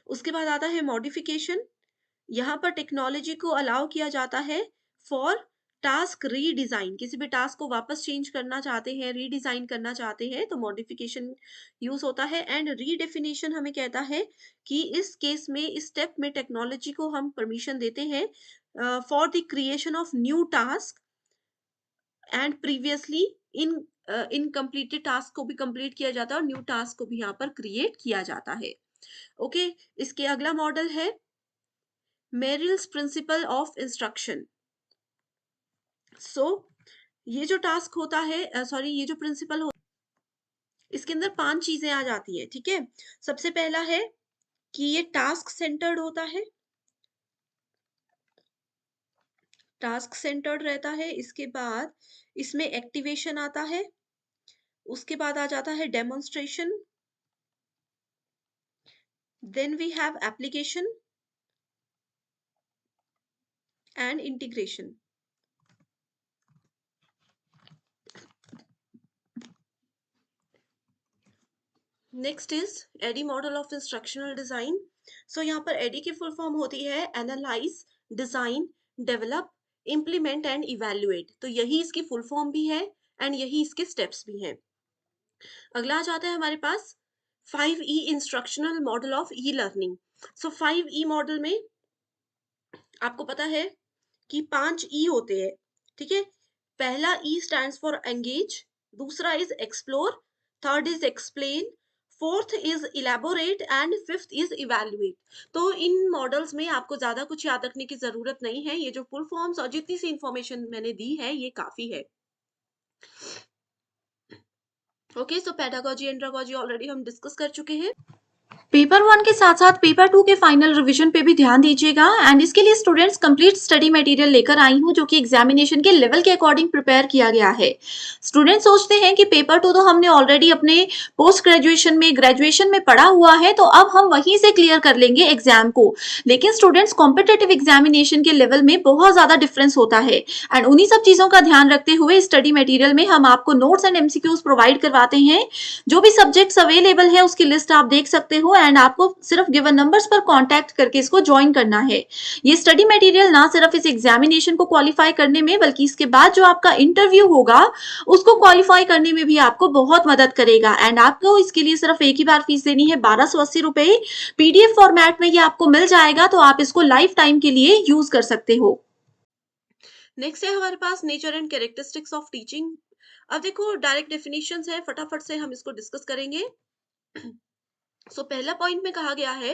उसके बाद आता है मॉडिफिकेशन, यहाँ पर टेक्नोलॉजी को अलाउ किया जाता है फॉर टास्क रीडिजाइन, किसी भी टास्क को वापस चेंज करना चाहते हैं, रीडिजाइन करना चाहते हैं, तो मॉडिफिकेशन यूज होता है। एंड रीडेफिनेशन हमें कहता है कि इस केस में, इस स्टेप में टेक्नोलॉजी को हम परमिशन देते हैं for the creation of new task, and previously in incompleted task को भी कंप्लीट किया जाता है और न्यू टास्क को भी यहाँ पर क्रिएट किया जाता है। ओके, इसके अगला मॉडल है मेरिल्स प्रिंसिपल ऑफ इंस्ट्रक्शन। सो ये जो टास्क होता है, सॉरी, ये जो प्रिंसिपल हो, इसके अंदर 5 चीजें आ जाती है, ठीक है? सबसे पहला है कि ये टास्क सेंटर्ड होता है, टास्क सेंटर्ड रहता है। इसके बाद इसमें एक्टिवेशन आता है, उसके बाद आ जाता है demonstration, then we have application and integration. Next is ADDIE model of instructional design. So यहाँ पर एडी की फुल फॉर्म होती है analyse, design, develop, implement and evaluate. तो यही इसकी फुल फॉर्म भी है एंड यही इसके स्टेप्स भी हैं। अगला आ जाता है हमारे पास 5E instructional model of e learning. So 5E model में आपको पता है कि 5 ई होते हैं, ठीक है। पहला ई स्टैंड्स फॉर एंगेज, दूसरा is explore, third is explain, fourth is elaborate and fifth is evaluate. तो इन मॉडल्स में आपको ज्यादा कुछ याद रखने की जरूरत नहीं है, ये जो फुल फॉर्म्स और जितनी सी इंफॉर्मेशन मैंने दी है ये काफी है। ओके, सो पेडागोजी एंड्रागोजी ऑलरेडी हम डिस्कस कर चुके हैं। पेपर 1 के साथ साथ पेपर 2 के फाइनल रिवीजन पे भी ध्यान दीजिएगा एंड इसके लिए स्टूडेंट्स कंप्लीट स्टडी मटेरियल लेकर आई हूँ जो कि एग्जामिनेशन के लेवल के अकॉर्डिंग प्रिपेयर किया गया है। स्टूडेंट्स सोचते हैं कि पेपर 2 तो हमने ऑलरेडी अपने पोस्ट ग्रेजुएशन में ग्रेजुएशन में पढ़ा हुआ है तो अब हम वहीं से क्लियर कर लेंगे एग्जाम को। लेकिन स्टूडेंट्स कॉम्पिटेटिव एग्जामिनेशन के लेवल में बहुत ज्यादा डिफरेंस होता है एंड उन्हीं सब चीजों का ध्यान रखते हुए स्टडी मटेरियल में हम आपको नोट्स एंड एमसीक्यूज प्रोवाइड करवाते हैं। जो भी सब्जेक्ट्स अवेलेबल है उसकी लिस्ट आप देख सकते हो एंड आपको सिर्फ गिवन नंबर्स पर कांटेक्ट करके इसको ज्वाइन करना है। ये स्टडी मटेरियल ना सिर्फ इस एग्जामिनेशन को क्वालिफाई करने में बल्कि इसके बाद जो आपका इंटरव्यू होगा उसको क्वालिफाई करने में भी आपको बहुत मदद करेगा एंड आपको इसके लिए सिर्फ एक ही बार फीस देनी है 1280 रुपए। पीडीएफ फॉर्मेट में ये आपको मिल जाएगा तो आप इसको लाइफ टाइम के लिए यूज कर सकते हो। नेक्स्ट है हमारे पास nature and characteristics of teaching. अब देखो डायरेक्ट डेफिनेशंस है, फटाफट से हम इसको डिस्कस करेंगे। सो पहला पॉइंट में कहा गया है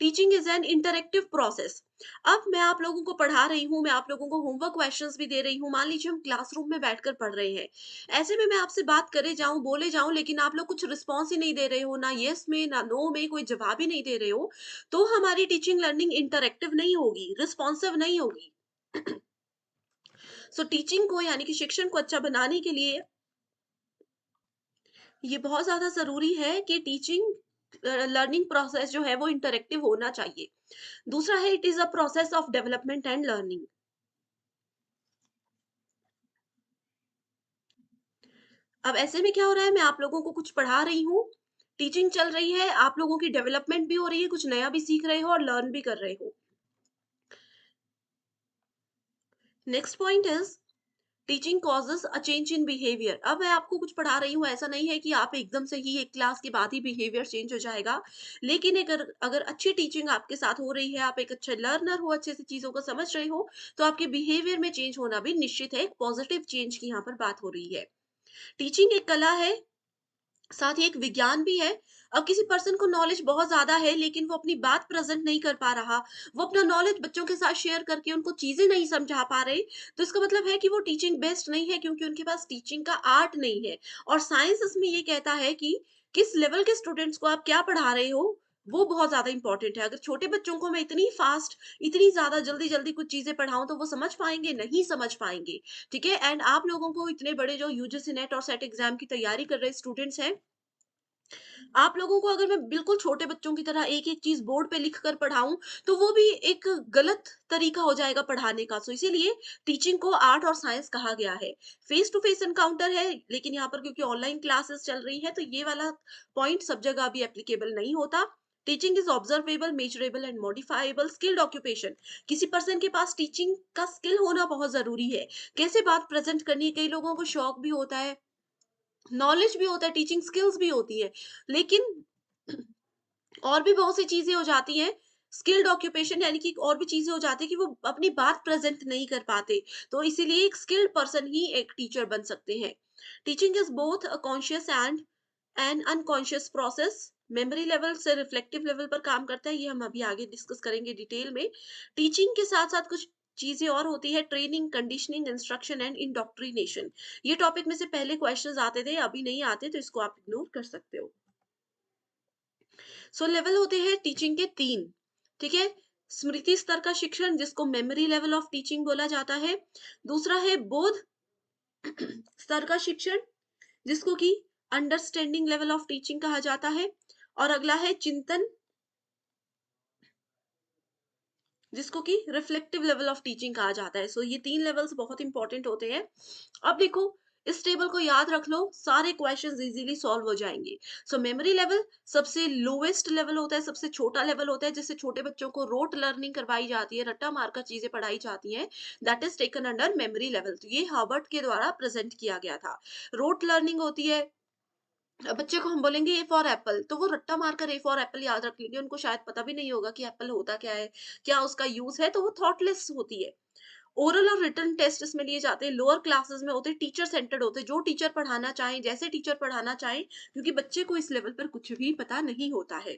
teaching is an interactive process. अब मैं आप लोगों को पढ़ा रही हूँ, मैं आप लोगों को होमवर्क क्वेश्चंस भी दे रही हूँ। मान लीजिए हम क्लासरूम में बैठकर पढ़ रहे हैं, ऐसे में मैं आपसे बात करे जाऊं बोले जाऊं लेकिन आप लोग कुछ रिस्पॉन्स ही नहीं दे रहे हो, ना यस में ना नो में, कोई जवाब ही नहीं दे रहे हो, तो हमारी टीचिंग लर्निंग इंटरेक्टिव नहीं होगी, रिस्पॉन्सिव नहीं होगी। सो टीचिंग को यानी कि शिक्षण को अच्छा बनाने के लिए ये बहुत ज्यादा जरूरी है कि टीचिंग लर्निंग प्रोसेस जो है वो इंटरेक्टिव होना चाहिए। दूसरा है it is a process of development and learning. अब ऐसे में क्या हो रहा है, मैं आप लोगों को कुछ पढ़ा रही हूँ, टीचिंग चल रही है, आप लोगों की डेवलपमेंट भी हो रही है, कुछ नया भी सीख रहे हो और लर्न भी कर रहे हो। Next point is teaching causes a change in behaviour. अब मैं आपको कुछ पढ़ा रही हूँ, ऐसा नहीं है कि आप एकदम से ही एक क्लास के बाद ही बिहेवियर चेंज हो जाएगा, लेकिन अगर अगर अच्छी टीचिंग आपके साथ हो रही है, आप एक अच्छे लर्नर हो, अच्छे से चीजों को समझ रहे हो, तो आपके बिहेवियर में चेंज होना भी निश्चित है। एक पॉजिटिव चेंज की यहाँ पर बात हो रही है। टीचिंग एक कला है, साथ ही एक विज्ञान भी है। अब किसी पर्सन को नॉलेज बहुत ज्यादा है लेकिन वो अपनी बात प्रेजेंट नहीं कर पा रहा, वो अपना नॉलेज बच्चों के साथ शेयर करके उनको चीजें नहीं समझा पा रहे, तो इसका मतलब है कि वो टीचिंग बेस्ट नहीं है, क्योंकि उनके पास टीचिंग का आर्ट नहीं है। और साइंस इसमें ये कहता है कि किस लेवल के स्टूडेंट्स को आप क्या पढ़ा रहे हो, वो बहुत ज्यादा इंपॉर्टेंट है। अगर छोटे बच्चों को मैं इतनी फास्ट, इतनी ज्यादा जल्दी जल्दी कुछ चीजें पढ़ाऊं तो वो समझ पाएंगे, नहीं समझ पाएंगे। ठीक है, एंड आप लोगों को इतने बड़े जो यूजीसी नेट और सेट एग्जाम की तैयारी कर रहे स्टूडेंट्स हैं, आप लोगों को अगर मैं बिल्कुल छोटे बच्चों की तरह एक एक चीज बोर्ड पे लिख कर पढ़ाऊं तो वो भी एक गलत तरीका हो जाएगा पढ़ाने का। सो इसीलिए टीचिंग को आर्ट और साइंस कहा गया है। फेस टू फेस एनकाउंटर है, लेकिन यहाँ पर क्योंकि ऑनलाइन क्लासेस चल रही है तो ये वाला पॉइंट सब जगह भी एप्लीकेबल नहीं होता। Teaching is observable, measurable and modifiable skilled occupation. किसी पर्सन के पास टीचिंग का स्किल होना बहुत जरूरी है, कैसे बात प्रेजेंट करनी है। कई लोगों को शौक भी होता है, नॉलेज भी होता है, टीचिंग स्किल्स भी होती है, लेकिन और भी बहुत सी चीजें हो जाती हैं, स्किल्ड ऑक्यूपेशन यानी कि और भी चीजें हो जाती है कि वो अपनी बात प्रेजेंट नहीं कर पाते। तो इसीलिए एक स्किल्ड पर्सन ही एक टीचर बन सकते हैं। Teaching is both a conscious and N unconscious process. Memory level से रिफ्लेक्टिव लेवल पर काम करता है, ये हम अभी आगे डिस्कस करेंगे डिटेल में। टीचिंग के साथ साथ कुछ चीजें और होती है, training, conditioning, instruction and indoctrination. ये टॉपिक में से पहले क्वेश्चंस आते थे, अभी नहीं आते, तो इसको आप इग्नोर कर सकते हो। सो लेवल होते हैं टीचिंग के तीन, ठीक है। स्मृति स्तर का शिक्षण जिसको मेमोरी लेवल ऑफ टीचिंग बोला जाता है, दूसरा है बोध स्तर का शिक्षण जिसको कि अंडरस्टैंडिंग लेवल ऑफ टीचिंग कहा जाता है, और अगला है चिंतन जिसको कि रिफ्लेक्टिव लेवल ऑफ टीचिंग कहा जाता है। सो ये तीन लेवल्स बहुत इंपॉर्टेंट होते हैं। अब देखो इस टेबल को याद रख लो, सारे क्वेश्चंस इजीली सॉल्व हो जाएंगे। सो मेमोरी लेवल सबसे लोएस्ट लेवल होता है, सबसे छोटा लेवल होता है, जिससे छोटे बच्चों को रोट लर्निंग करवाई जाती है, रट्टा मार कर चीजें पढ़ाई जाती हैं। That is taken under memory level. तो ये हार्वर्ड के द्वारा प्रेजेंट किया गया था। रोट लर्निंग होती है, बच्चे को हम बोलेंगे ए फॉर एप्पल, तो वो रट्टा मारकर ए फॉर एप्पल याद रख लेंगे, उनको शायद पता भी नहीं होगा कि एप्पल होता क्या है, क्या उसका यूज है, तो वो थॉटलेस होती है। ओरल और रिटन टेस्ट इसमें लिए जाते हैं, लोअर क्लासेस में होते हैं, टीचर सेंटर्ड होते हैं, जो टीचर पढ़ाना चाहें, जैसे टीचर पढ़ाना चाहें, क्योंकि बच्चे को इस लेवल पर कुछ भी पता नहीं होता है।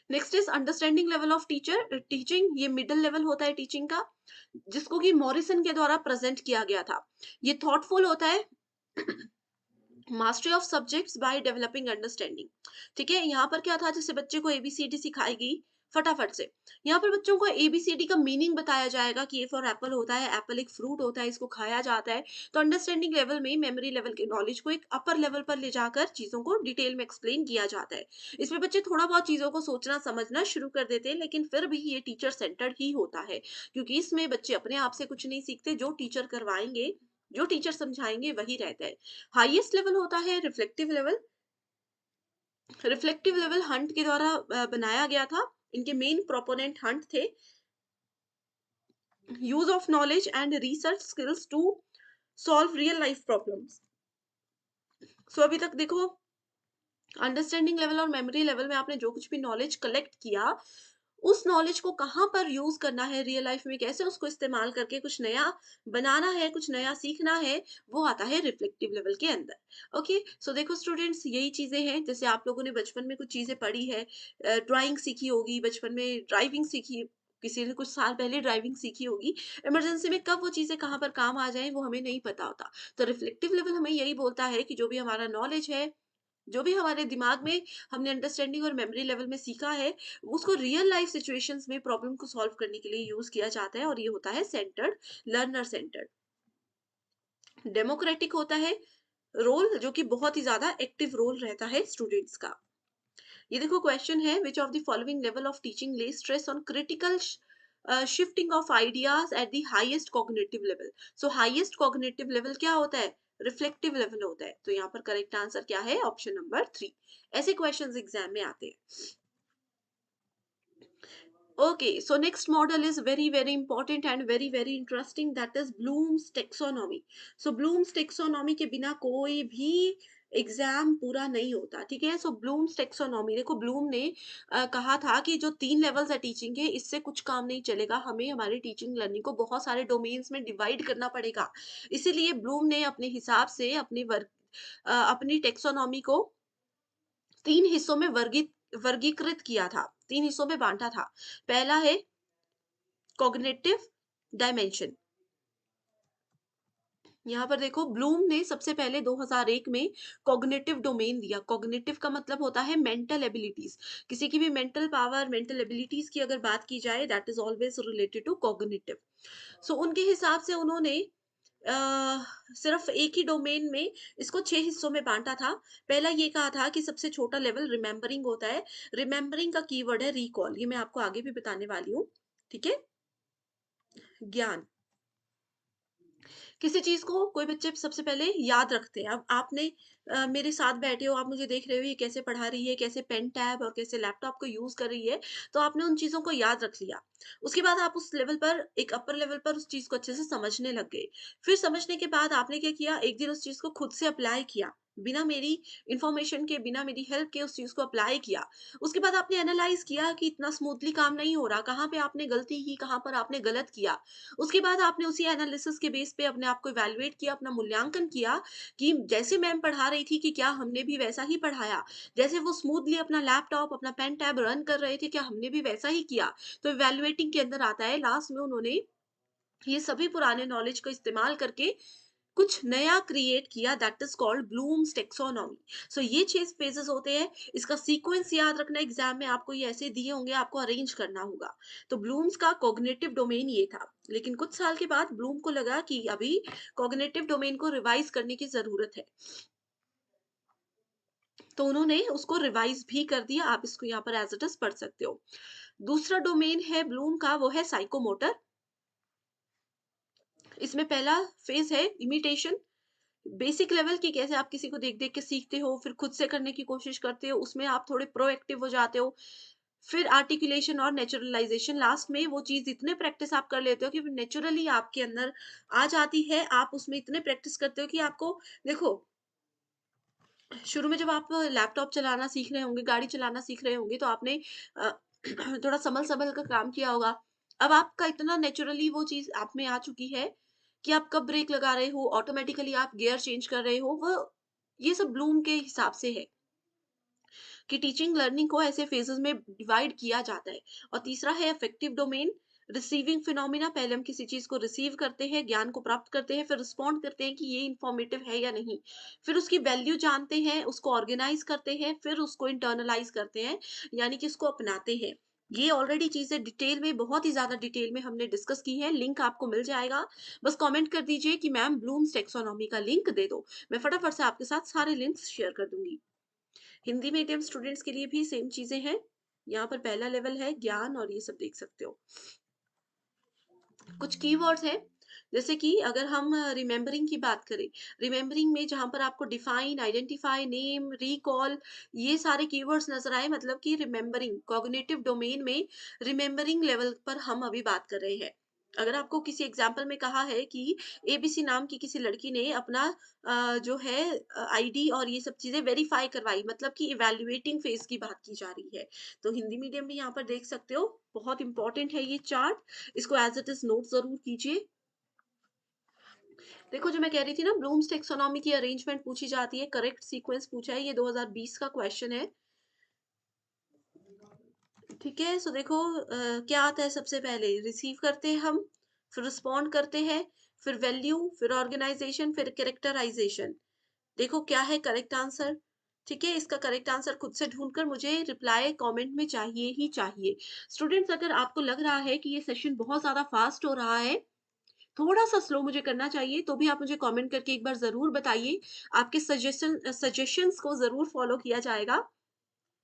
Next is understanding level of teacher teaching. ये मिडिल लेवल होता है टीचिंग का, जिसको कि मॉरिसन के द्वारा प्रेजेंट किया गया था। ये थॉटफुल होता है। Mastery of subjects by developing understanding. ठीक है, यहाँ पर क्या था, जैसे बच्चे को एबीसीडी सिखाई गई फटाफट से, यहाँ पर बच्चों को एबीसीडी का मीनिंग बताया जाएगा कि ए फॉर एप्पल होता है, एप्पल एक फ्रूट होता है, इसको खाया जाता है। तो अंडरस्टैंडिंग लेवल में मेमोरी लेवल के नॉलेज को एक अपर लेवल पर ले जाकर चीजों को डिटेल में एक्सप्लेन किया जाता है। इसमें बच्चे थोड़ा बहुत चीजों को सोचना समझना शुरू कर देते हैं, लेकिन फिर भी ये टीचर सेंटर्ड ही होता है, क्योंकि इसमें बच्चे अपने आप से कुछ नहीं सीखते, जो टीचर करवाएंगे, जो टीचर समझाएंगे वही रहता है। हाईएस्ट लेवल होता है reflective level. Reflective level Hunt के द्वारा बनाया गया था। इनके मेन प्रोपोनेंट हंट थे। Use of knowledge and research skills to solve real life problems. So अभी तक देखो, अंडरस्टैंडिंग लेवल और मेमोरी लेवल में आपने जो कुछ भी नॉलेज कलेक्ट किया, उस नॉलेज को कहाँ पर यूज करना है रियल लाइफ में, कैसे उसको इस्तेमाल करके कुछ नया बनाना है, कुछ नया सीखना है, वो आता है रिफ्लेक्टिव लेवल के अंदर। ओके, सो देखो स्टूडेंट्स, यही चीजें हैं, जैसे आप लोगों ने बचपन में कुछ चीजें पढ़ी है, ड्राइंग सीखी होगी, बचपन में ड्राइविंग सीखी, किसी ने कुछ साल पहले ड्राइविंग सीखी होगी। इमरजेंसी में कब वो चीजें कहाँ पर काम आ जाए वो हमें नहीं पता होता। तो रिफ्लेक्टिव लेवल हमें यही बोलता है कि जो भी हमारा नॉलेज है, जो भी हमारे दिमाग में हमने अंडरस्टैंडिंग और मेमोरी लेवल में सीखा है, उसको रियल लाइफ सिचुएशंस में प्रॉब्लम को सॉल्व करने के लिए यूज किया जाता है, और ये होता है सेंटर्ड, लर्नर सेंटर्ड। डेमोक्रेटिक होता है रोल, जो कि बहुत ही ज्यादा एक्टिव रोल रहता है स्टूडेंट्स का। ये देखो क्वेश्चन है, which of the following level of teaching lay stress on critical shifting of ideas at the highest cognitive level. So highest cognitive level क्या होता है, रिफ्लेक्टिव लेवल होता है। तो यहाँ पर करेक्ट आंसर क्या है, ऑप्शन नंबर 3। ऐसे क्वेश्चंस एग्जाम में आते हैं। Okay, so next model is very very important and very very interesting, that is Bloom's taxonomy. So Bloom's taxonomy के बिना कोई भी एग्जाम पूरा नहीं होता, ठीक है। सो ब्लूम्स टेक्सोनॉमी, देखो ब्लूम ने कहा था कि जो 3 लेवल्स है टीचिंग के, इससे कुछ काम नहीं चलेगा, हमें हमारी टीचिंग लर्निंग को बहुत सारे डोमेन्स में डिवाइड करना पड़ेगा। इसीलिए ब्लूम ने अपने हिसाब से अपनी टेक्सोनॉमी को 3 हिस्सों में वर्गीकृत किया था, 3 हिस्सों में बांटा था। पहला है कॉग्निटिव डायमेंशन। यहाँ पर देखो ब्लूम ने सबसे पहले 2001 में कॉग्निटिव डोमेन दिया। कॉग्निटिव का मतलब होता है मेंटल एबिलिटीज। किसी की भी मेंटल पावर, मेंटल एबिलिटीज की अगर बात की जाए, that is always related to cognitive. So उनके हिसाब से उन्होंने सिर्फ एक ही डोमेन में इसको 6 हिस्सों में बांटा था। पहला ये कहा था कि सबसे छोटा लेवल रिमेम्बरिंग होता है। रिमेम्बरिंग का कीवर्ड है रिकॉल, ये मैं आपको आगे भी बताने वाली हूँ, ठीक है। ज्ञान, किसी चीज को कोई बच्चे सबसे पहले याद रखते हैं। अब आपने मेरे साथ बैठे हो, आप मुझे देख रहे हो ये कैसे पढ़ा रही है, कैसे पेन टैब और कैसे लैपटॉप को यूज कर रही है, तो आपने उन चीजों को याद रख लिया। उसके बाद आप उस लेवल पर, एक अपर लेवल पर उस चीज को अच्छे से समझने लग गए। फिर समझने के बाद आपने क्या किया, एक दिन उस चीज को खुद से अप्लाई किया, बिना मेरी इंफॉर्मेशन के, बिना मेरी हेल्प के उस चीज को अप्लाई किया। उसके बाद आपने एनालाइज किया कि इतना स्मूथली काम नहीं हो रहा, कहाँ पे आपने गलती की, कहाँ पर आपने गलत किया। उसके बाद आपने उसी एनालिसिस के बेस पे अपने आप को इवैल्यूएट किया, अपना मूल्यांकन किया कि जैसे मैम पढ़ा रही थी कि क्या हमने भी वैसा ही पढ़ाया? जैसे वो स्मूथली अपना लैपटॉप, अपना पेन टैब रन कर रहे थे, क्या हमने भी वैसा ही किया? तो इवैल्यूएटिंग के अंदर आता है, लास्ट में उन्होंने ये सभी पुराने नॉलेज को इस्तेमाल करके कुछ नया क्रिएट किया, that is called Bloom's taxonomy. So ये 6 फेजेस होते हैं। इसका सीक्वेंस याद रखना, एग्जाम में आपको ये ऐसे दिए होंगे, आपको अरेंज करना होगा। तो ब्लूम्स का कॉग्निटिव डोमेन ये था, लेकिन कुछ साल के बाद ब्लूम को लगा कि अभी कॉग्निटिव डोमेन को रिवाइज करने की जरूरत है, तो उन्होंने उसको रिवाइज भी कर दिया। आप इसको यहाँ पर एज इट इज पढ़ सकते हो। दूसरा डोमेन है ब्लूम का, वो है साइकोमोटर। इसमें पहला फेज़ है इमिटेशन, बेसिक लेवल की, कैसे आप किसी को देख-देख के सीखते हो, फिर खुद से करने की कोशिश करते हो, उसमें आप थोड़े प्रोएक्टिव हो जाते हो। फिर आर्टिकुलेशन और नेचुरलाइज़ेशन, लास्ट में वो चीज़ इतने प्रैक्टिस आप कर लेते हो कि नेचुरली आपके अंदर आ जाती है। आप उसमें इतने प्रैक्टिस करते हो कि आपको, देखो, शुरू में जब आप लैपटॉप चलाना सीख रहे होंगे, गाड़ी चलाना सीख रहे होंगे, तो आपने अ, थोड़ा संभल-संभल कर काम किया होगा। अब आपका इतना नेचुरली वो चीज़ आप में आ चुकी है कि आप कब ब्रेक लगा रहे हो, ऑटोमैटिकली आप गियर चेंज कर रहे हो, वो ये सब ब्लूम के हिसाब से है कि टीचिंग लर्निंग को ऐसे फेजेस में डिवाइड किया जाता है। और तीसरा है अफेक्टिव डोमेन, रिसीविंग फिनोमिना, पहले हम किसी चीज को रिसीव करते हैं, ज्ञान को प्राप्त करते हैं, फिर रिस्पॉन्ड करते हैं कि ये इंफॉर्मेटिव है या नहीं, फिर उसकी वैल्यू जानते हैं, उसको ऑर्गेनाइज करते हैं, फिर उसको इंटरनलाइज करते हैं, यानी कि उसको अपनाते हैं। ये ऑलरेडी चीजें डिटेल में, बहुत ही ज्यादा डिटेल में हमने डिस्कस की है, लिंक आपको मिल जाएगा। बस कमेंट कर दीजिए कि मैम ब्लूम्स टेक्सोनॉमी का लिंक दे दो, मैं फटाफट से आपके साथ सारे लिंक्स शेयर कर दूंगी। हिंदी मीडियम स्टूडेंट्स के लिए भी सेम चीजें हैं। यहाँ पर पहला लेवल है ज्ञान, और ये सब देख सकते हो। कुछ कीवर्ड्स हैं, जैसे कि अगर हम रिमेम्बरिंग की बात करें, रिमेम्बरिंग में जहां पर आपको डिफाइन, आइडेंटिफाई, नेम, रिकॉल, ये सारे कीवर्ड्स नजर आए, मतलब कि रिमेम्बरिंग कॉग्निटिव डोमेन में, रिमेम्बरिंग लेवल पर हम अभी बात कर रहे हैं। अगर आपको किसी एग्जाम्पल में कहा है कि एबीसी नाम की किसी लड़की ने अपना जो है आईडी और ये सब चीजें वेरीफाई करवाई, मतलब कि इवेल्युएटिंग फेज की बात की जा रही है, तो हिंदी मीडियम में यहाँ पर देख सकते हो, बहुत इंपॉर्टेंट है ये चार्ट, इसको एज इट इज नोट जरूर कीजिए। देखो, जो मैं कह रही थी ना, ब्लूम्स टेक्सोनॉमी की अरेंजमेंट पूछी जाती है, करेक्ट सीक्वेंस पूछा है, ये 2020 का क्वेश्चन है। ठीक है, सो देखो क्या आता है, सबसे पहले रिसीव करते हैं हम, फिर रिस्पॉन्ड करते हैं, फिर वैल्यू, फिर ऑर्गेनाइजेशन, फिर कैरेक्टराइजेशन। देखो क्या है करेक्ट आंसर। ठीक है, इसका करेक्ट आंसर खुद से ढूंढकर मुझे रिप्लाई कमेंट में चाहिए ही चाहिए। स्टूडेंट्स, अगर आपको लग रहा है कि ये सेशन बहुत ज्यादा फास्ट हो रहा है, थोड़ा सा स्लो मुझे करना चाहिए, तो भी आप मुझे कमेंट करके एक बार जरूर बताइए। आपके सजेशंस को जरूर फॉलो किया जाएगा।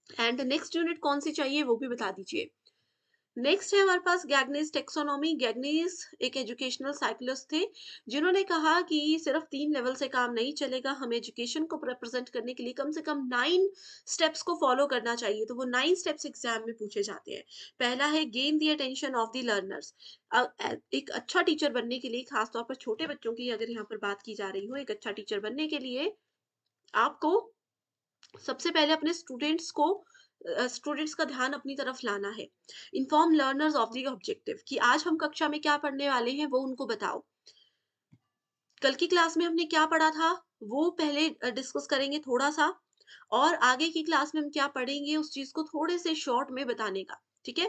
एंड नेक्स्ट यूनिट कौन सी चाहिए वो भी बता दीजिए। नेक्स्ट है हमारे पास गैगनीज टेक्सोनॉमी। गैगनीज एक एजुकेशनल साइकोलॉजिस्ट थे, जिन्होंने कहा कि सिर्फ 3 लेवल से काम नहीं चलेगा, हमें एजुकेशन को रिप्रेजेंट करने के लिए कम से कम 9 स्टेप्स को फॉलो करना चाहिए। तो वो 9 स्टेप्स एग्जाम में पूछे जाते हैं। पहला है gain the attention of the learners. एक अच्छा टीचर बनने के लिए, खासतौर पर छोटे बच्चों की अगर यहाँ पर बात की जा रही हो, एक अच्छा टीचर बनने के लिए आपको सबसे पहले अपने स्टूडेंट्स का ध्यान अपनी तरफ लाना है। Inform learners of the objective, कि आज हम कक्षा में क्या पढ़ने वाले हैं वो उनको बताओ। कल की क्लास में हमने क्या पढ़ा था वो पहले डिस्कस करेंगे थोड़ा सा, और आगे की क्लास में हम क्या पढ़ेंगे उस चीज को थोड़े से शॉर्ट में बताने का। ठीक है,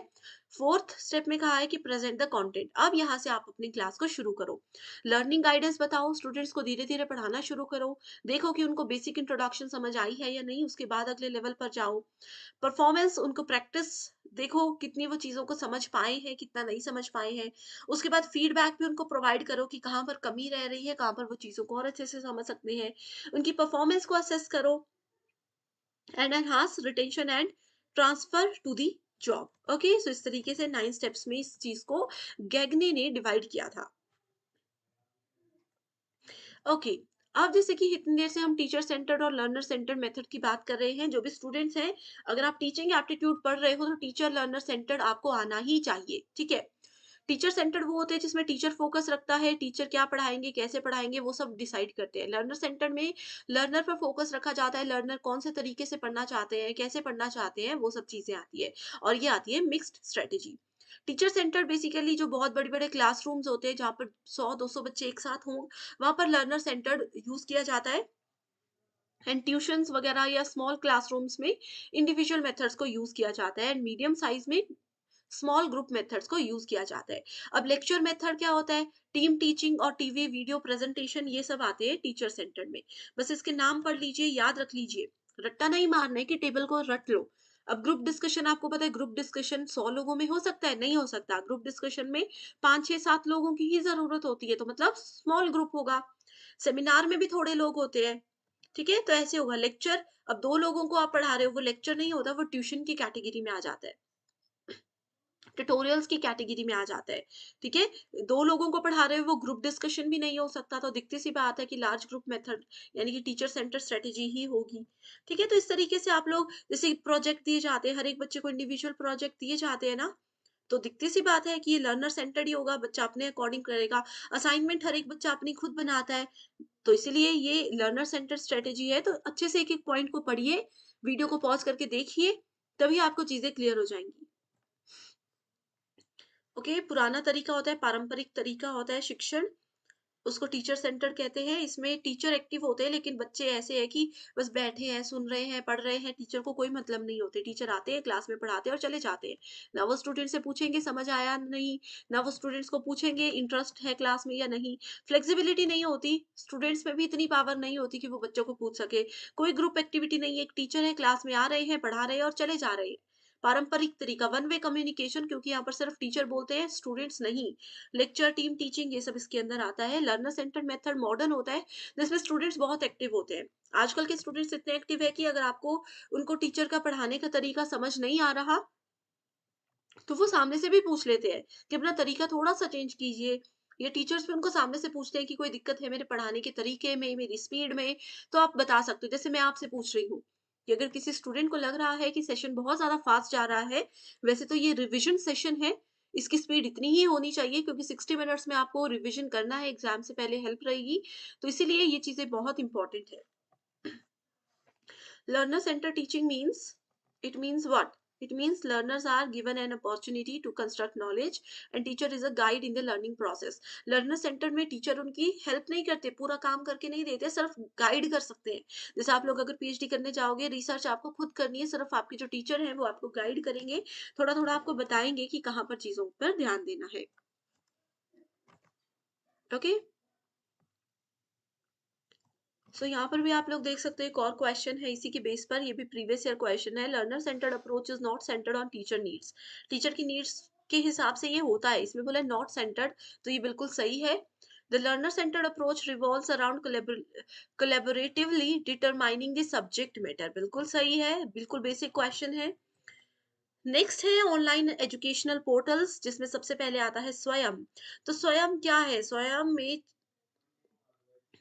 फोर्थ स्टेप में कहा है कि प्रेजेंट द कंटेंट। अब यहाँ से आप अपनी क्लास को शुरू करो, लर्निंग गाइडेंस बताओ, स्टूडेंट्स को धीरे धीरे पढ़ाना शुरू करो, देखो कि उनको बेसिक इंट्रोडक्शन समझ आई है या नहीं, उसके बाद अगले लेवल पर जाओ। परफॉर्मेंस, उनको प्रैक्टिस, देखो कितनी वो चीज़ों को समझ पाए हैं, कितना नहीं समझ पाए हैं। उसके बाद फीडबैक भी उनको प्रोवाइड करो कि कहाँ पर कमी रह रही है, कहाँ पर वो चीज़ों को और अच्छे से समझ सकते हैं। उनकी परफॉर्मेंस को असेस करो, and enhance retention and transfer to the job. Okay, so इस तरीके से 9 स्टेप्स में इस चीज़ को गैगने ने डिवाइड किया था। ओके, अब जैसे कि इतनी देर से हम टीचर सेंटर्ड और लर्नर सेंटर्ड मेथड की बात कर रहे हैं, जो भी स्टूडेंट्स हैं, अगर आप टीचिंग एप्टीट्यूड पढ़ रहे हो तो टीचर लर्नर सेंटर्ड आपको आना ही चाहिए। ठीक है, टीचर सेंटर्ड वो होते हैं जिसमें टीचर फोकस रखता है, टीचर क्या पढ़ाएंगे, कैसे पढ़ाएंगे, वो सब डिसाइड करते हैं। लर्नर सेंटर्ड में लर्नर पर फोकस रखा जाता है, लर्नर कौन से तरीके से पढ़ना चाहते हैं, कैसे पढ़ना चाहते हैं, वो सब चीजें आती है। और ये आती है mixed strategy. Teacher centre basically जो बहुत बड़े बड़े क्लासरूम्स होते हैं जहाँ पर 100-200 बच्चे एक साथ हों, वहां पर लर्नर सेंटर्ड यूज किया जाता है। एंड ट्यूशंस वगैरह या स्मॉल क्लासरूम्स में इंडिविजुअल मेथड्स को यूज किया जाता है, एंड मीडियम साइज में स्मॉल ग्रुप मेथड्स को यूज किया जाता है। अब लेक्चर मेथड क्या होता है, टीम टीचिंग और टीवी वीडियो प्रेजेंटेशन, ये सब आते हैं टीचर सेंटर में। बस इसके नाम पढ़ लीजिए, याद रख लीजिए, रट्टा नहीं मारना है कि टेबल को रट लो। अब ग्रुप डिस्कशन, आपको पता है ग्रुप डिस्कशन 100 लोगों में हो सकता है, नहीं हो सकता। ग्रुप डिस्कशन में 5 6 7 लोगों की ही जरूरत होती है, तो मतलब स्मॉल ग्रुप होगा। सेमिनार में भी थोड़े लोग होते हैं। ठीक है, तो ऐसे होगा लेक्चर। अब 2 लोगों को आप पढ़ा रहे हो, वो लेक्चर नहीं होता, वो ट्यूशन की कैटेगरी में आ जाता है। ट्यूटोरियल्स की कैटेगरी में आ जाता है, ठीक है? 2 लोगों को पढ़ा रहे हो, वो ग्रुप डिस्कशन भी नहीं हो सकता, तो दिखती सी बात है कि लार्ज ग्रुप मेथड यानी कि टीचर सेंटर स्ट्रेटेजी ही होगी, ठीक है? तो इस तरीके से आप लोग जैसे प्रोजेक्ट दिए जाते हैं, हर एक बच्चे को इंडिविजुअल प्रोजेक्ट दिए जाते हैं ना, तो दिखती सी बात है कि ये लर्नर सेंटर्ड ही होगा, बच्चा अपने अकॉर्डिंग करेगा। असाइनमेंट हर एक बच्चा अपनी खुद बनाता है, तो इसीलिए ये लर्नर सेंटर्ड स्ट्रेटेजी है। तो अच्छे से एक-एक पॉइंट को पढ़िए, वीडियो को पॉज़ करके देखिए, तभी आपको चीज़ें क्लियर हो जाएँगी। ओके, पुराना तरीका होता है, पारंपरिक तरीका होता है शिक्षण, उसको टीचर सेंटर कहते हैं। इसमें टीचर एक्टिव होते हैं, लेकिन बच्चे ऐसे हैं कि बस बैठे हैं, सुन रहे हैं, पढ़ रहे हैं, टीचर को कोई मतलब नहीं होते। टीचर आते हैं, क्लास में पढ़ाते हैं और चले जाते हैं। ना वो स्टूडेंट से पूछेंगे समझ आया नहीं, ना वो स्टूडेंट्स को पूछेंगे इंटरेस्ट है क्लास में या नहीं। फ्लेक्सिबिलिटी नहीं होती, स्टूडेंट्स में भी इतनी पावर नहीं होती कि वो बच्चों को पूछ सके। कोई ग्रुप एक्टिविटी नहीं है, एक टीचर है, क्लास में आ रहे हैं, पढ़ा रहे हैं और चले जा रहे हैं। पारंपरिक तरीका, वन वे कम्युनिकेशन, क्योंकि यहाँ पर सिर्फ टीचर बोलते हैं, स्टूडेंट्स नहीं। लेक्चर, टीम टीचिंग, ये सब इसके अंदर आता है। लर्नर सेंटर्ड मेथड मॉडर्न होता है, जिसमें स्टूडेंट्स बहुत एक्टिव होते हैं। आजकल के स्टूडेंट्स इतने एक्टिव है कि अगर आपको उनको टीचर का पढ़ाने का तरीका समझ नहीं आ रहा, तो वो सामने से भी पूछ लेते हैं कि अपना तरीका थोड़ा-सा चेंज कीजिए। या टीचर्स भी उनको सामने से पूछते हैं कि कोई दिक्कत है मेरे पढ़ाने के तरीके में, मेरी स्पीड में, तो आप बता सकते हो। जैसे मैं आपसे पूछ रही हूँ कि अगर किसी स्टूडेंट को लग रहा है कि सेशन बहुत ज़्यादा फास्ट जा रहा है, वैसे तो ये रिविज़न सेशन है, इसकी स्पीड इतनी ही होनी चाहिए क्योंकि 60 मिनट्स में आपको रिविज़न करना है, एग्ज़ाम से पहले हेल्प रहेगी, तो इसीलिए ये चीज़ें बहुत इम्पोर्टेंट है। Learner centered teaching means, it means what? It means learners are given an opportunity to construct knowledge and teacher is a guide in the learning process. Learner centered में टीचर उनकी help नहीं करते, पूरा काम करके नहीं देते, सिर्फ गाइड कर सकते हैं। जैसे आप लोग अगर पीएचडी करने जाओगे, रिसर्च आपको खुद करनी है, सिर्फ आपके जो टीचर हैं वो आपको गाइड करेंगे, थोड़ा थोड़ा आपको बताएंगे कि कहाँ पर चीजों पर ध्यान देना है। ओके, सो यहाँ पर भी आप लोग देख सकते हो, एक और क्वेश्चन है इसी के बेस पर, ये भी प्रीवियस ईयर क्वेश्चन है। Learner centred approach is not centred on teacher needs. Teacher की नीड्स के हिसाब से ये होता है, इसमें बोला नॉट सेंटर्ड, तो ये बिल्कुल सही है। The learner centred approach revolves around collaboratively determining the subject matter, बिल्कुल सही है, बिल्कुल बेसिक क्वेश्चन है। नेक्स्ट है ऑनलाइन एजुकेशनल पोर्टल्स, जिसमें सबसे पहले आता है स्वयं। तो स्वयं क्या है? स्वयं में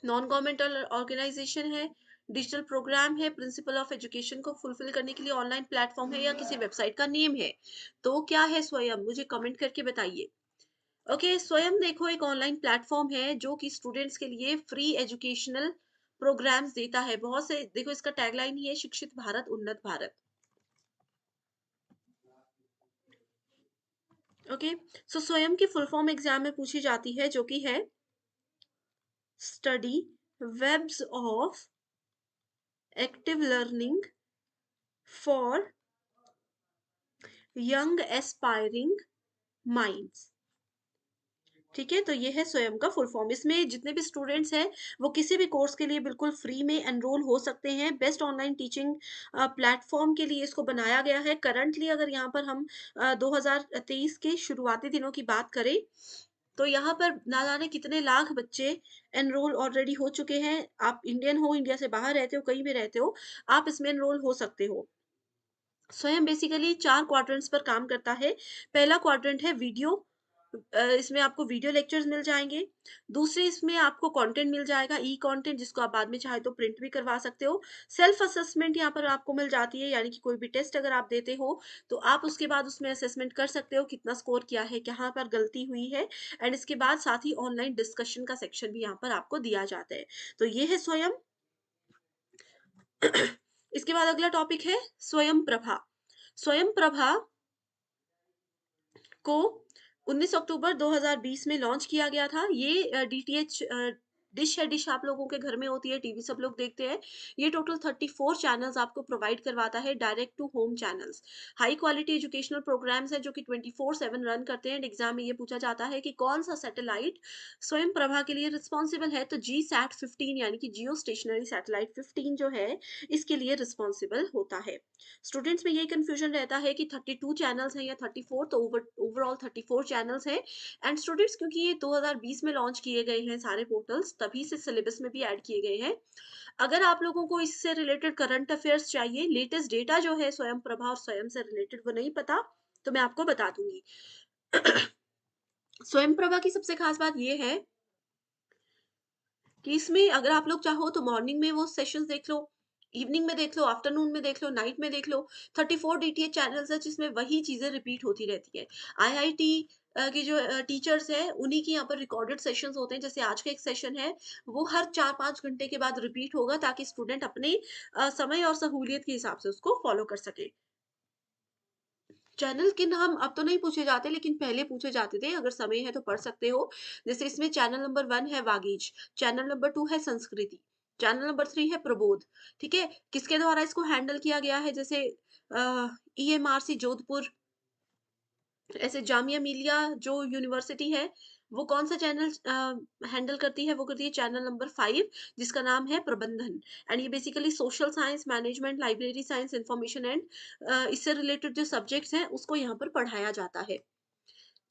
नॉन गवर्नमेंटल ऑर्गेनाइजेशन है, डिजिटल प्रोग्राम है, प्रिंसिपल ऑफ एजुकेशन को फुलफिल करने के लिए ऑनलाइन प्लेटफॉर्म है, या किसी वेबसाइट का नेम है। तो क्या है स्वयं? मुझे कमेंट करके बताइए। ओके, स्वयं देखो एक ऑनलाइन प्लेटफॉर्म है जो कि स्टूडेंट्स के लिए फ्री एजुकेशनल प्रोग्राम्स देता है। बहुत से, देखो इसका टैगलाइन ही है, शिक्षित भारत उन्नत भारत। ओके, सो स्वयं की फुल फॉर्म एग्जाम में पूछी जाती है, जो कि है study webs of active learning for young aspiring minds. ठीक है, तो ये है स्वयं का फुल फॉर्म। इसमें जितने भी स्टूडेंट्स हैं वो किसी भी कोर्स के लिए बिल्कुल फ्री में एनरोल हो सकते हैं। बेस्ट ऑनलाइन टीचिंग प्लेटफॉर्म के लिए इसको बनाया गया है। करंटली अगर यहाँ पर हम 2023 के शुरुआती दिनों की बात करें, तो यहाँ पर ना जाने कितने लाख बच्चे एनरोल ऑलरेडी हो चुके हैं। आप इंडियन हो, इंडिया से बाहर रहते हो, कहीं भी रहते हो, आप इसमें एनरोल हो सकते हो। स्वयं बेसिकली 4 क्वाड्रेंट्स पर काम करता है। पहला क्वाड्रेंट है वीडियो, इसमें आपको वीडियो लेक्चर्स मिल जाएँगे। दूसरे इसमें आपको कंटेंट मिल जाएगा, ई कंटेंट, जिसको आप बाद में चाहे तो प्रिंट भी करवा सकते हो। सेल्फ असेसमेंट यहाँ पर आपको मिल जाती है, यानी कि कोई भी टेस्ट अगर आप देते हो, तो आप उसके बाद उसमें असेसमेंट कर सकते हो, कितना स्कोर किया है, कहाँ पर गलती हुई है, एंड इसके बाद साथ ही ऑनलाइन डिस्कशन का सेक्शन भी यहाँ पर आपको दिया जाता है। तो ये है स्वयं। इसके बाद अगला टॉपिक है स्वयं प्रभा। स्वयं प्रभा को 19 अक्टूबर 2020 में लॉन्च किया गया था। ये डीटीएच डिश है, डिश आप लोगों के घर में होती है, टीवी सब लोग देखते हैं। ये टोटल 34 चैनल्स आपको प्रोवाइड करवाता है, direct to home channels. High quality educational programmes हैं जो कि 24/7 रन करते हैं। एग्जाम में ये पूछा जाता है कि कौन सा सैटेलाइट स्वयं प्रभा के लिए रिस्पॉन्सिबल है, तो जी सैट 15 यानी कि जियो स्टेशनरी सैटेलाइट 15 जो है, इसके लिए रिस्पॉन्सिबल होता है। स्टूडेंट्स में यही कंफ्यूजन रहता है कि 32 चैनल्स हैं या 34, तो ओवरऑल 34 चैनल्स हैं। एंड स्टूडेंट्स, क्योंकि ये 2020 में लॉन्च किए गए हैं सारे पोर्टल्स, तभी से सिलेबस में भी ऐड किए गए हैं। अगर आप लोगों को इससे रिलेटेड करंट अफेयर्स चाहिए, लेटेस्ट डेटा जो है स्वयं प्रभा और स्वयं से रिलेटेड वो नहीं पता, तो मैं आपको बता दूँगी। स्वयं प्रभा की सबसे ख़ास बात ये है कि इसमें अगर आप लोग चाहो तो मॉर्निंग में वो सेशंस देख लो, इवनिंग में देख लो, आफ्टरनून में देख लो, नाइट में देख लो। 34 डीटीएच चैनल्स हैं जिसमें वही चीज़ें रिपीट होती रहती है। आईआईटी की जो टीचर्स हैं उन्हीं की यहाँ पर रिकॉर्डेड सेशंस होते हैं। जैसे आज का एक सेशन है, वो हर 4-5 घंटे के बाद रिपीट होगा ताकि स्टूडेंट अपने समय और सहूलियत के हिसाब से उसको फॉलो कर सके। चैनल के नाम अब तो नहीं पूछे जाते लेकिन पहले पूछे जाते थे, अगर समय है तो पढ़ सकते हो। जैसे इसमें चैनल नंबर 1 है वागीश, चैनल नंबर 2 है संस्कृति, चैनल नंबर 3 है प्रबोध, ठीक है? किसके द्वारा इसको हैंडल किया गया है, जैसे ईएमआरसी जोधपुर, ऐसे जामिया मिलिया जो यूनिवर्सिटी है, वो कौन-सा चैनल हैंडल करती है? वो करती है चैनल नंबर 5, जिसका नाम है प्रबंधन। एंड ये basically social science, management, library science, information and इससे रिलेटेड जो सब्जेक्ट्स हैं, उसको यहाँ पर पढ़ाया जाता है।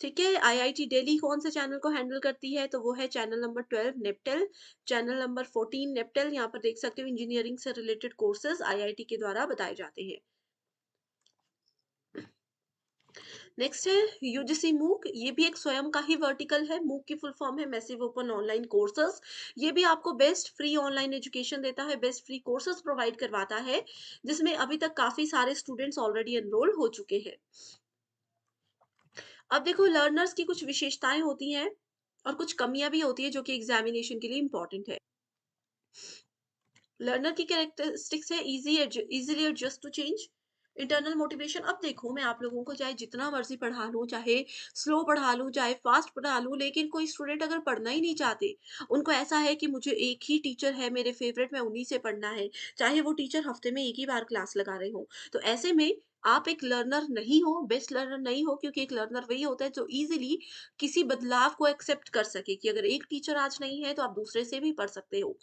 ठीक है? आईआईटी दिल्ली कौन से चैनल को हैंडल करती है? तो वो है चैनल नंबर 12 नेपटेल, चैनल नंबर 14 नेपटेल। यहाँ पर देख सकते हो इंजीनियरिंग से रिलेटेड कोर्सेज़ आईआईटी के द्वारा बताए जाते हैं। नेक्स्ट है यूजीसी मूक, ये भी एक स्वयं का ही वर्टिकल है। मूक की फुल फॉर्म है मैसिव ओपन ऑनलाइन कोर्सेज। ये भी आपको बेस्ट फ्री ऑनलाइन एजुकेशन देता है, बेस्ट फ्री कोर्सेज प्रोवाइड करवाता है, जिसमें अभी तक काफी सारे स्टूडेंट्स ऑलरेडी एनरोल हो चुके हैं। अब देखो लर्नर्स की कुछ विशेषताएं होती हैं और कुछ कमियां भी होती है जो कि एग्जामिनेशन के लिए इंपॉर्टेंट है। लर्नर की कैरेक्टरिस्टिक्स है easily adjust to change, internal motivation. अब देखो मैं आप लोगों को चाहे जितना मर्जी पढ़ा लूं, चाहे स्लो पढ़ा लूं, चाहे फास्ट पढ़ा लूं, लेकिन कोई स्टूडेंट अगर पढ़ना ही नहीं चाहते, उनको ऐसा है कि मुझे एक ही टीचर है मेरे फेवरेट, मैं उन्हीं से पढ़ना है, चाहे वो टीचर हफ्ते में एक ही बार क्लास लगा रहे हो, तो ऐसे में आप एक लर्नर नहीं हो, बेस्ट लर्नर नहीं हो। क्योंकि एक लर्नर वही होता है जो इजीली किसी बदलाव को एक्सेप्ट कर सके कि अगर एक टीचर आज नहीं है तो आप दूसरे से भी पढ़ सकते हो।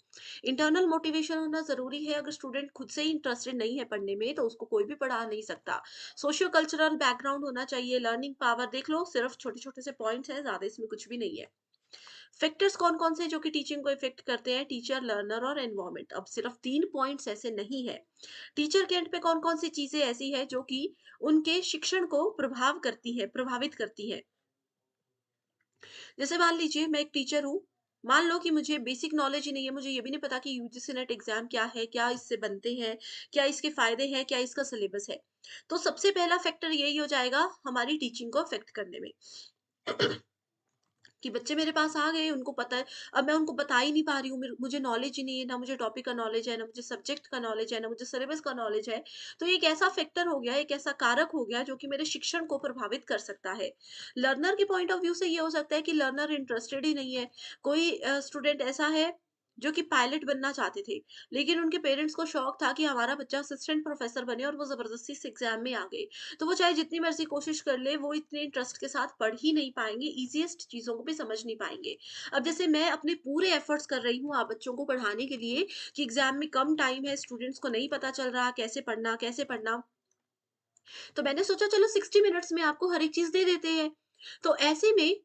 इंटरनल मोटिवेशन होना ज़रूरी है। अगर स्टूडेंट खुद से ही इंटरेस्टेड नहीं है पढ़ने में, तो उसको कोई भी पढ़ा नहीं सकता। सोशियो कल्चरल बैकग्राउंड होना चाहिए, लर्निंग पावर देख लो, सिर्फ छोटे-छोटे से पॉइंट्स हैं, ज़्यादा इसमें कुछ भी नहीं है। फैक्टर्स कौन-कौन से जो कि टीचिंग को इफ़ेक्ट करते हैं? टीचर, लर्नर और एनवायरनमेंट। अब सिर्फ 3 पॉइंट्स ऐसे नहीं है। टीचर के एंड पे कौन-कौन सी चीज़ें ऐसी हैं जो कि उनके शिक्षण को प्रभावित करती है? जैसे मान लीजिए मैं एक टीचर हूँ, मान लो कि मुझे बेसिक नॉलेज ही नहीं है, मुझे ये भी नहीं पता कि यूजीसी नेट एग्ज़ाम क्या है, क्या इससे बनते हैं, क्या इसके फ़ायदे हैं, क्या इसका सिलेबस है। तो सबसे पहला फैक्टर यही हो जाएगा हमारी टीचिंग को अफ़ेक्ट करने में। कि बच्चे मेरे पास आ गए, उनको पता है, अब मैं उनको बता ही नहीं पा रही हूँ, मुझे नॉलेज ही नहीं है, ना मुझे टॉपिक का नॉलेज है, ना मुझे सब्जेक्ट का नॉलेज है, ना मुझे सिलेबस का नॉलेज है। तो ये एक ऐसा फैक्टर हो गया, एक ऐसा कारक हो गया जो कि मेरे शिक्षण को प्रभावित कर सकता है। लर्नर के पॉइंट ऑफ व्यू से ये हो सकता है कि लर्नर इंटरेस्टेड ही नहीं है। कोई स्टूडेंट ऐसा है जो कि पायलट बनना चाहते थे, लेकिन उनके पेरेंट्स को शौक था कि हमारा बच्चा असिस्टेंट प्रोफेसर बने, और वो ज़बरदस्ती से एग्ज़ाम में आ गए। तो वो चाहे जितनी मर्ज़ी कोशिश कर ले, वो इतने इंटरेस्ट के साथ पढ़ ही नहीं पाएँगे, ईज़ीएस्ट चीज़ों को भी समझ नहीं पाएँगे। अब जैसे मैं अपने पूरे एफर्ट्स कर रही हूँ आप बच्चों को पढ़ाने के लिए कि एग्ज़ाम में कम टाइम है, स्टूडेंट्स को नहीं पता चल रहा कैसे पढ़ना, तो मैंने सोचा चलो 60 मिनट्स में आपको हर एक चीज़ दे देते हैं। तो ऐसे में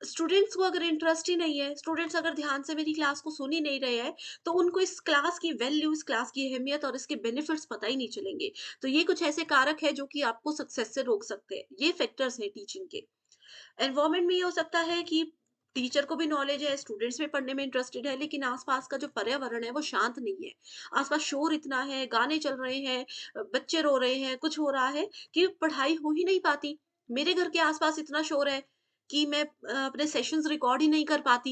स्टूडेंट्स को अगर इंटरेस्ट ही नहीं है, स्टूडेंट्स अगर ध्यान से मेरी क्लास को सुन ही नहीं रहे हैं, तो उनको इस क्लास की वैल्यू, इस क्लास की अहमियत और इसके बेनिफिट्स पता ही नहीं चलेंगे। तो ये कुछ ऐसे कारक हैं जो कि आपको सक्सेस से रोक सकते हैं। ये फैक्टर्स हैं टीचिंग के। एनवायरनमेंट में ये हो सकता है कि टीचर को भी नॉलेज है, स्टूडेंट्स भी पढ़ने में इंटरेस्टेड है, लेकिन आसपास का जो पर्यावरण है वो शांत नहीं है। आसपास शोर इतना है, गाने चल रहे हैं, बच्चे रो रहे हैं, कुछ हो रहा है कि पढ़ाई हो ही नहीं पाती। मेरे घर के आसपास इतना शोर है कि मैं अपने सेशंस रिकॉर्ड ही नहीं कर पाती।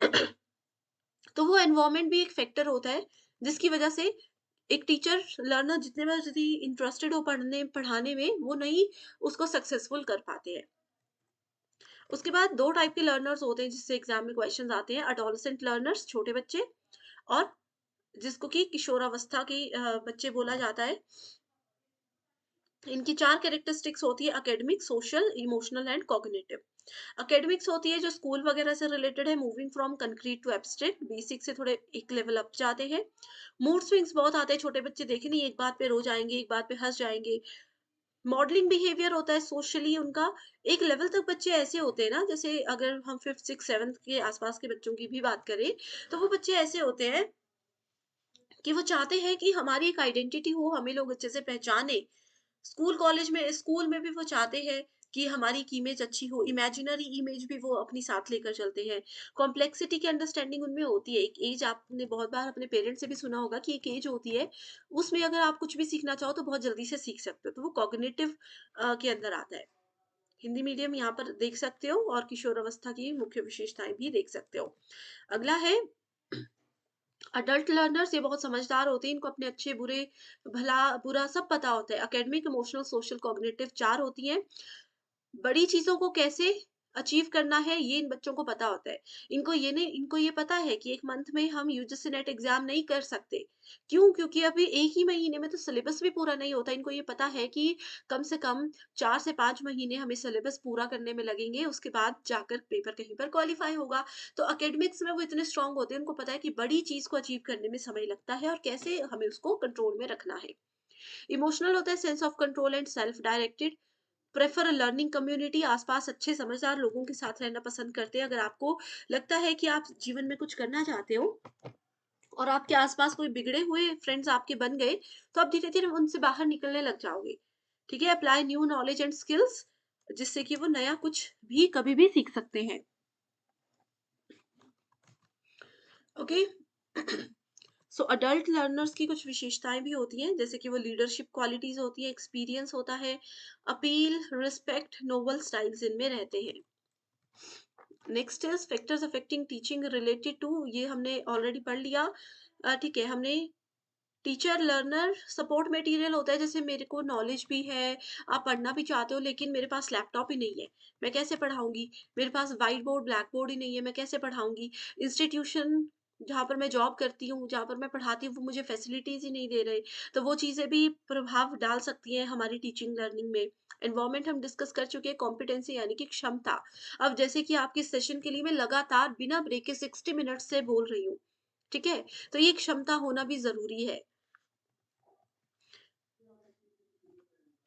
तो वो एनवायरनमेंट भी एक फैक्टर होता है, जिसकी वजह से एक टीचर, लर्नर जितने मर्ज़ी इंटरेस्टेड हो पढ़ाने में, वो नहीं उसको सक्सेसफुल कर पाते हैं। उसके बाद 2 टाइप के लर्नर्स होते हैं जिससे एग्ज़ाम में क्वेश्चन्स आते हैं, एडोलेसेंट लर्नर्स, छोटे बच्चे, और जिसको कि किशोरावस्था के बच्चे बोला जाता है। इनकी 4 कैरेक्टरिस्टिक्स होती है: academic, social, emotional and cognitive. Academics होती है जो स्कूल वगैरह से रिलेटेड है, moving from concrete to abstract, basic से थोड़े एक लेवल अप जाते हैं। मूड स्विंग्स बहुत आते हैं, छोटे बच्चे देखे नहीं, एक बात पे रो जाएँगे, एक बात पे हँस जाएँगे। मॉडलिंग बिहेवियर होता है सोशली उनका, एक लेवल तक बच्चे ऐसे होते हैं ना, जैसे अगर हम 5th, 6th, 7th के आस-पास के बच्चों की भी बात करें, तो वो बच्चे ऐसे होते हैं कि वो चाहते हैं कि हमारी एक आइडेंटिटी हो, हमें लोग अच्छे से पहचानें। स्कूल में भी वो चाहते हैं कि हमारी एक इमेज अच्छी हो, इमेजिनरी इमेज भी वो अपनी साथ लेकर चलते हैं। कॉम्प्लेक्सिटी की अंडरस्टैंडिंग उनमें होती है। एक एज आपने बहुत बार अपने पेरेंट्स से भी सुना होगा कि एक एज होती है, उसमें अगर आप कुछ भी सीखना चाहो तो बहुत जल्दी से सीख सकते हो, तो वो कॉग्निटिव के अंदर आता है। हिंदी मीडियम यहाँ पर देख सकते हो और किशोर अवस्था की मुख्य विशेषताएं भी देख सकते हो। अगला है अडल्ट लर्नर्स, ये बहुत समझदार होते हैं, इनको अपने अच्छे बुरे भला बुरा सब पता होता है। एकेडमिक, इमोशनल, सोशल, कॉग्निटिव 4 होती हैं। बड़ी चीज़ों को कैसे अचीव करना है ये इन बच्चों को पता होता है। इनको ये पता है कि 1 मंथ में हम यूजीसी नेट एग्ज़ाम नहीं कर सकते। क्यों? क्योंकि अभी 1 ही महीने में तो सिलेबस भी पूरा नहीं होता। इनको ये पता है कि कम से कम 4 से 5 महीने हमें सिलेबस पूरा करने में लगेंगे, उसके बाद जाकर पेपर कहीं पर क्वालीफाई होगा। तो एकेडमिक्स में वो इतने स्ट्रॉन्ग होते हैं, उनको पता है कि बड़ी चीज़ को अचीव करने में समय लगता है और कैसे हमें उसको कंट्रोल में रखना है। इमोशनल होता है sense of control and self directed, prefer learning community, आसपास अच्छे समझदार लोगों के साथ रहना पसंद करते हैं। अगर आपको लगता है कि आप जीवन में कुछ करना चाहते हो और आपके आसपास कोई बिगड़े हुए फ्रेंड्स आपके बन गए, तो आप धीरे धीरे उनसे बाहर निकलने लग जाओगे। ठीक है, apply new knowledge and skills, जिससे कि वो नया कुछ भी कभी भी सीख सकते हैं। ओके। सो अडल्ट लर्नर्स की कुछ विशेषताएं भी होती हैं, जैसे कि वो लीडरशिप क्वालिटीज होती है, एक्सपीरियंस होता है, अपील, रिस्पेक्ट, नोबल स्टाइल्स इनमें रहते हैं। Next is factors affecting teaching related to, ये हमने ऑलरेडी पढ़ लिया। ठीक है, हमने टीचर लर्नर सपोर्ट मटेरियल होता है, जैसे मेरे को नॉलेज भी है, आप पढ़ना भी चाहते हो, लेकिन मेरे पास लैपटॉप ही नहीं है, मैं कैसे पढ़ाऊंगी? मेरे पास व्हाइट बोर्ड ब्लैक बोर्ड ही नहीं है, मैं कैसे पढ़ाऊंगी? इंस्टीट्यूशन जहाँ पर मैं जॉब करती हूँ, जहाँ पर मैं पढ़ाती हूँ, वो मुझे फैसिलिटीज ही नहीं दे रहे, तो वो चीजें भी प्रभाव डाल सकती हैं हमारी टीचिंग लर्निंग में। एनवायरमेंट हम डिस्कस कर चुके हैं, कॉम्पिटेंसी यानी कि क्षमता। अब जैसे कि आपके सेशन के लिए मैं लगातार बिना ब्रेक के 60 मिनट से बोल रही हूँ, ठीक है, तो ये क्षमता होना भी जरूरी है।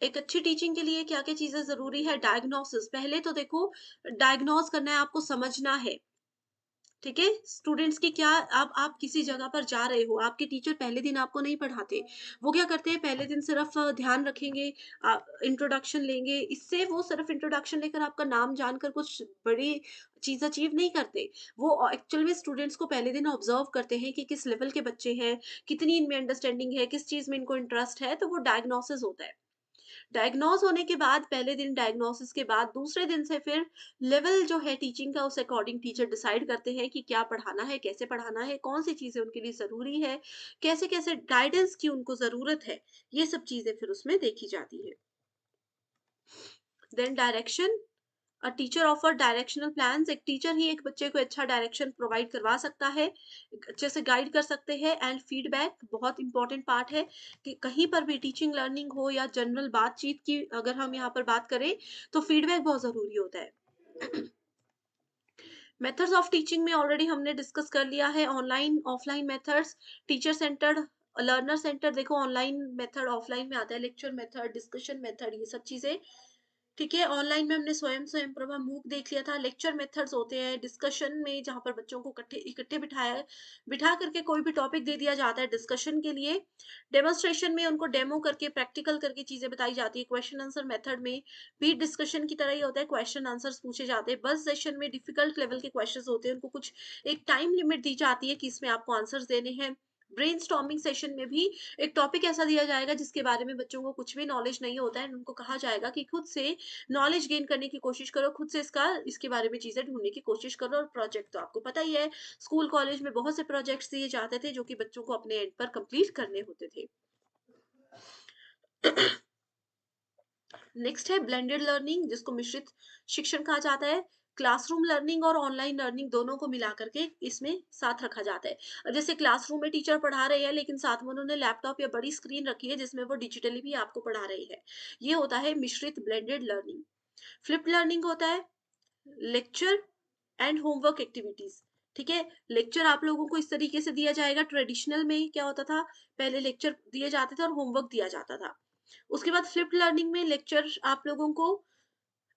एक अच्छी टीचिंग के लिए क्या-क्या चीज़ें ज़रूरी है? डायग्नोसिस, पहले तो देखो, डायग्नोज़ करना है, आपको समझना है, ठीक है? स्टूडेंट्स की क्या, आप किसी जगह पर जा रहे हो, आपके टीचर पहले दिन आपको नहीं पढ़ाते। वो क्या करते हैं, पहले दिन सिर्फ़ ध्यान रखेंगे, इंट्रोडक्शन लेंगे, इससे वो सिर्फ़ इंट्रोडक्शन लेकर आपका नाम जानकर कुछ बड़ी चीज़ अचीव नहीं करते। वो एक्चुअल में स्टूडेंट्स को पहले दिन ऑब्ज़र्व करते हैं कि किस लेवल के बच्चे हैं, कितनी इनमें अंडरस्टैंडिंग है, किस चीज़ में इनको इंटरेस्ट है, तो वो डायग्नोसिस होता है। डायग्नोज होने के बाद, पहले दिन डायग्नोसिस के बाद दूसरे दिन से फिर लेवल जो है टीचिंग का, उस अकॉर्डिंग टीचर डिसाइड करते हैं कि क्या पढ़ाना है, कैसे पढ़ाना है, कौन सी चीजें उनके लिए जरूरी है, कैसे कैसे गाइडेंस की उनको जरूरत है, ये सब चीजें फिर उसमें देखी जाती है। Then direction, a teacher offer directional plans, एक टीचर ही एक बच्चे को अच्छा डायरेक्शन प्रोवाइड करवा सकता है, एक अच्छे से गाइड कर सकते हैं। एंड फीडबैक बहुत इंपॉर्टेंट पार्ट है, कि कहीं पर भी टीचिंग लर्निंग हो या जनरल बातचीत की अगर हम यहाँ पर बात करें, तो फीडबैक बहुत जरूरी होता है। मेथड्स ऑफ टीचिंग में ऑलरेडी हमने डिस्कस कर लिया है, online offline methods, teacher centred, learner centre, देखो ऑनलाइन मेथड ऑफलाइन में आता है, लेक्चर मेथड, डिस्कशन मेथड, ये सब चीजें। ठीक है, ऑनलाइन में हमने स्वयं स्वयं प्रभा मूक देख लिया था। लेक्चर मेथड्स होते हैं डिस्कशन में, जहाँ पर बच्चों को इकट्ठे इकट्ठे बिठा करके कोई भी टॉपिक दे दिया जाता है डिस्कशन के लिए। डेमोन्स्ट्रेशन में उनको डेमो करके प्रैक्टिकल करके चीजें बताई जाती है। क्वेश्चन आंसर मेथड में भी डिस्कशन की तरह ही होता है, क्वेश्चन आंसर्स पूछे जाते हैं। बस सेशन में डिफिकल्ट लेवल के क्वेश्चन होते हैं, उनको कुछ एक टाइम लिमिट दी जाती है कि इसमें आपको आंसर्स देने हैं। ब्रेनस्टॉर्मिंग सेशन में भी एक टॉपिक ऐसा दिया जाएगा जिसके बारे में बच्चों को कुछ भी नॉलेज नहीं होता है, उनको कहा जाएगा कि खुद से नॉलेज गेन करने की कोशिश करो, खुद से इसके बारे में चीज़ें ढूँढने की कोशिश करो। और प्रोजेक्ट तो आपको पता ही है, स्कूल कॉलेज में बहुत से प्रोजेक्ट्स दिए जाते थे जो कि बच्चों को अपने एंड पर कंप्लीट करने होते थे। नेक्स्ट है ब्लेंडेड लर्निंग, जिसको मिश्रित शिक्षण कहा जाता है। क्लासरूम लर्निंग और ऑनलाइन लर्निंग दोनों को मिला करके इसमें साथ रखा जाता है। अब जैसे क्लासरूम में टीचर पढ़ा रहे हैं, लेकिन साथ में उन्होंने लैपटॉप या बड़ी स्क्रीन रखी है जिसमें वो डिजिटली भी आपको पढ़ा रहे हैं, ये होता है मिश्रित ब्लेंडेड लर्निंग। फ्लिप्ड लर्निंग होता है लेक्चर एंड होमवर्क एक्टिविटीज। ठीक है, लेक्चर आप लोगों को इस तरीके से दिया जाएगा। ट्रेडिशनल में क्या होता था, पहले लेक्चर दिए जाते थे और होमवर्क दिया जाता था। उसके बाद फ्लिप्ड लर्निंग में लेक्चर आप लोगों को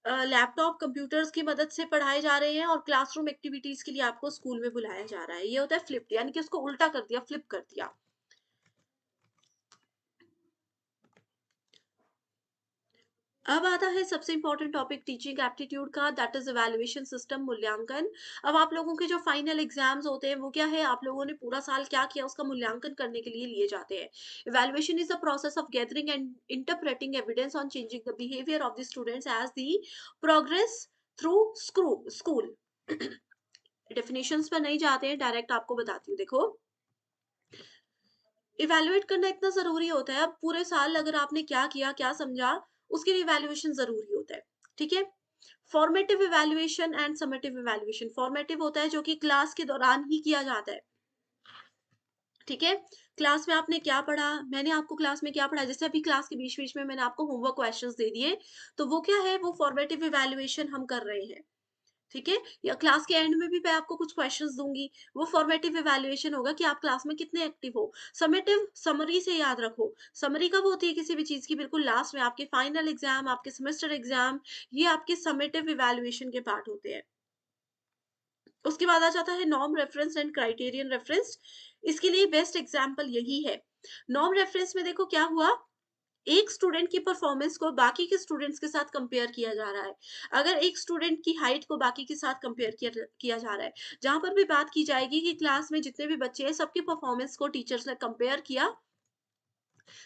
लैपटॉप कंप्यूटर्स की मदद से पढ़ाए जा रहे हैं और क्लासरूम एक्टिविटीज के लिए आपको स्कूल में बुलाया जा रहा है, ये होता है फ्लिप्ड, यानी कि उसको उल्टा कर दिया, फ्लिप कर दिया। अब आता है सबसे इम्पोर्टेंट टॉपिक टीचिंग एप्टीट्यूड का, दैट इज इवैल्यूएशन सिस्टम, मूल्यांकन। अब आप लोगों के जो फाइनल एग्जाम्स होते हैं वो क्या है, आप लोगों ने पूरा साल क्या किया उसका मूल्यांकन करने के लिए लिए जाते हैं। Evaluation is a process of gathering and interpreting evidence on changing the behaviour of the students as the progress through school. Definitions पर नहीं जाते हैं, डायरेक्ट आपको बताती हूँ। देखो, इवैल्यूएट करना इतना ज़रूरी होता है, अब पूरे साल अगर आपने क्या किया, क्या समझा, उसके लिए इवैल्यूएशन ज़रूरी होता है, ठीक है? Formative evaluation and summative evaluation. Formative होता है जो कि क्लास के दौरान ही किया जाता है, ठीक है? क्लास में आपने क्या पढ़ा, मैंने आपको क्लास में क्या पढ़ाया, जैसे अभी क्लास के बीच-बीच में मैंने आपको होमवर्क क्वेश्चंस दे दिए, तो वो क्या है, वो फॉर्मेटिव इवैल्यूएशन हम कर रहे हैं। ठीक है? या क्लास के एंड में भी मैं आपको कुछ क्वेश्चंस दूँगी, वो फॉर्मेटिव इवैल्यूएशन होगा कि आप क्लास में कितने एक्टिव हो। समेटिव समरी से याद रखो, समरी कब होती है किसी भी चीज़ की, बिल्कुल लास्ट में आपके फाइनल एग्ज़ाम, आपके सेमेस्टर एग्ज़ाम, ये आपके समेटिव इवैल्यूएशन के पार्ट होते हैं। उसके बाद आ जाता है norm reference and criterion reference. इसके लिए बेस्ट एग्ज़ाम्पल यही है। नॉर्म रेफरेंस में देखो क्या हुआ, एक स्टूडेंट की परफॉर्मेंस को बाकी के स्टूडेंट्स के साथ कंपेयर किया जा रहा है। अगर एक स्टूडेंट की हाइट को बाकी के साथ कंपेयर किया जा रहा है, जहाँ पर भी बात की जाएगी कि क्लास में जितने भी बच्चे हैं सबकी परफॉर्मेंस को टीचर्स ने कंपेयर किया।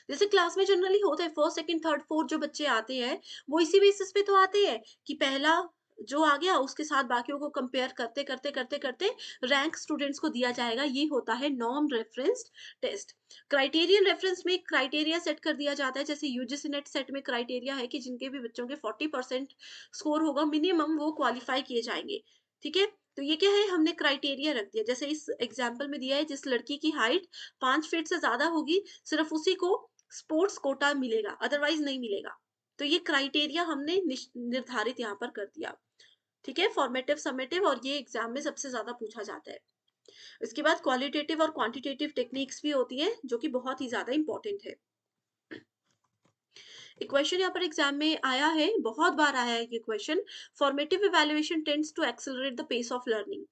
जैसे क्लास में जनरली होता है फर्स्ट, सेकंड, थर्ड, फोर्थ जो बच्चे आते हैं, वो इसी बेसिस पे तो आते हैं कि पहला जो आ गया उसके साथ बाकियों को कंपेयर करते रैंक स्टूडेंट्स को दिया जाएगा। ये होता है norm reference test. Criterion reference में क्राइटेरिया सेट कर दिया जाता है, जैसे यूजीसी नेट सेट में क्राइटेरिया है कि जिनके भी बच्चों के 40% स्कोर होगा मिनिमम, वो क्वालिफाई किए जाएंगे, ठीक है? तो ये क्या है, हमने क्राइटेरिया रख दिया, जैसे इस एग्जाम्पल में दिया है, जिस लड़की की हाइट 5 फीट से ज्यादा होगी सिर्फ उसी को स्पोर्ट्स कोटा मिलेगा, अदरवाइज नहीं मिलेगा। तो ये क्राइटेरिया हमने निर्धारित यहाँ पर कर दिया, ठीक है? फॉर्मेटिव, समेटिव, और ये एग्जाम में सबसे ज्यादा पूछा जाता है। इसके बाद क्वालिटेटिव और क्वांटिटेटिव टेक्निक्स भी होती हैं जो कि बहुत ही ज्यादा इंपॉर्टेंट है। एक क्वेश्चन यहाँ पर एग्जाम में आया है, बहुत बार आया है ये question. Formative evaluation tends to accelerate the pace of learning.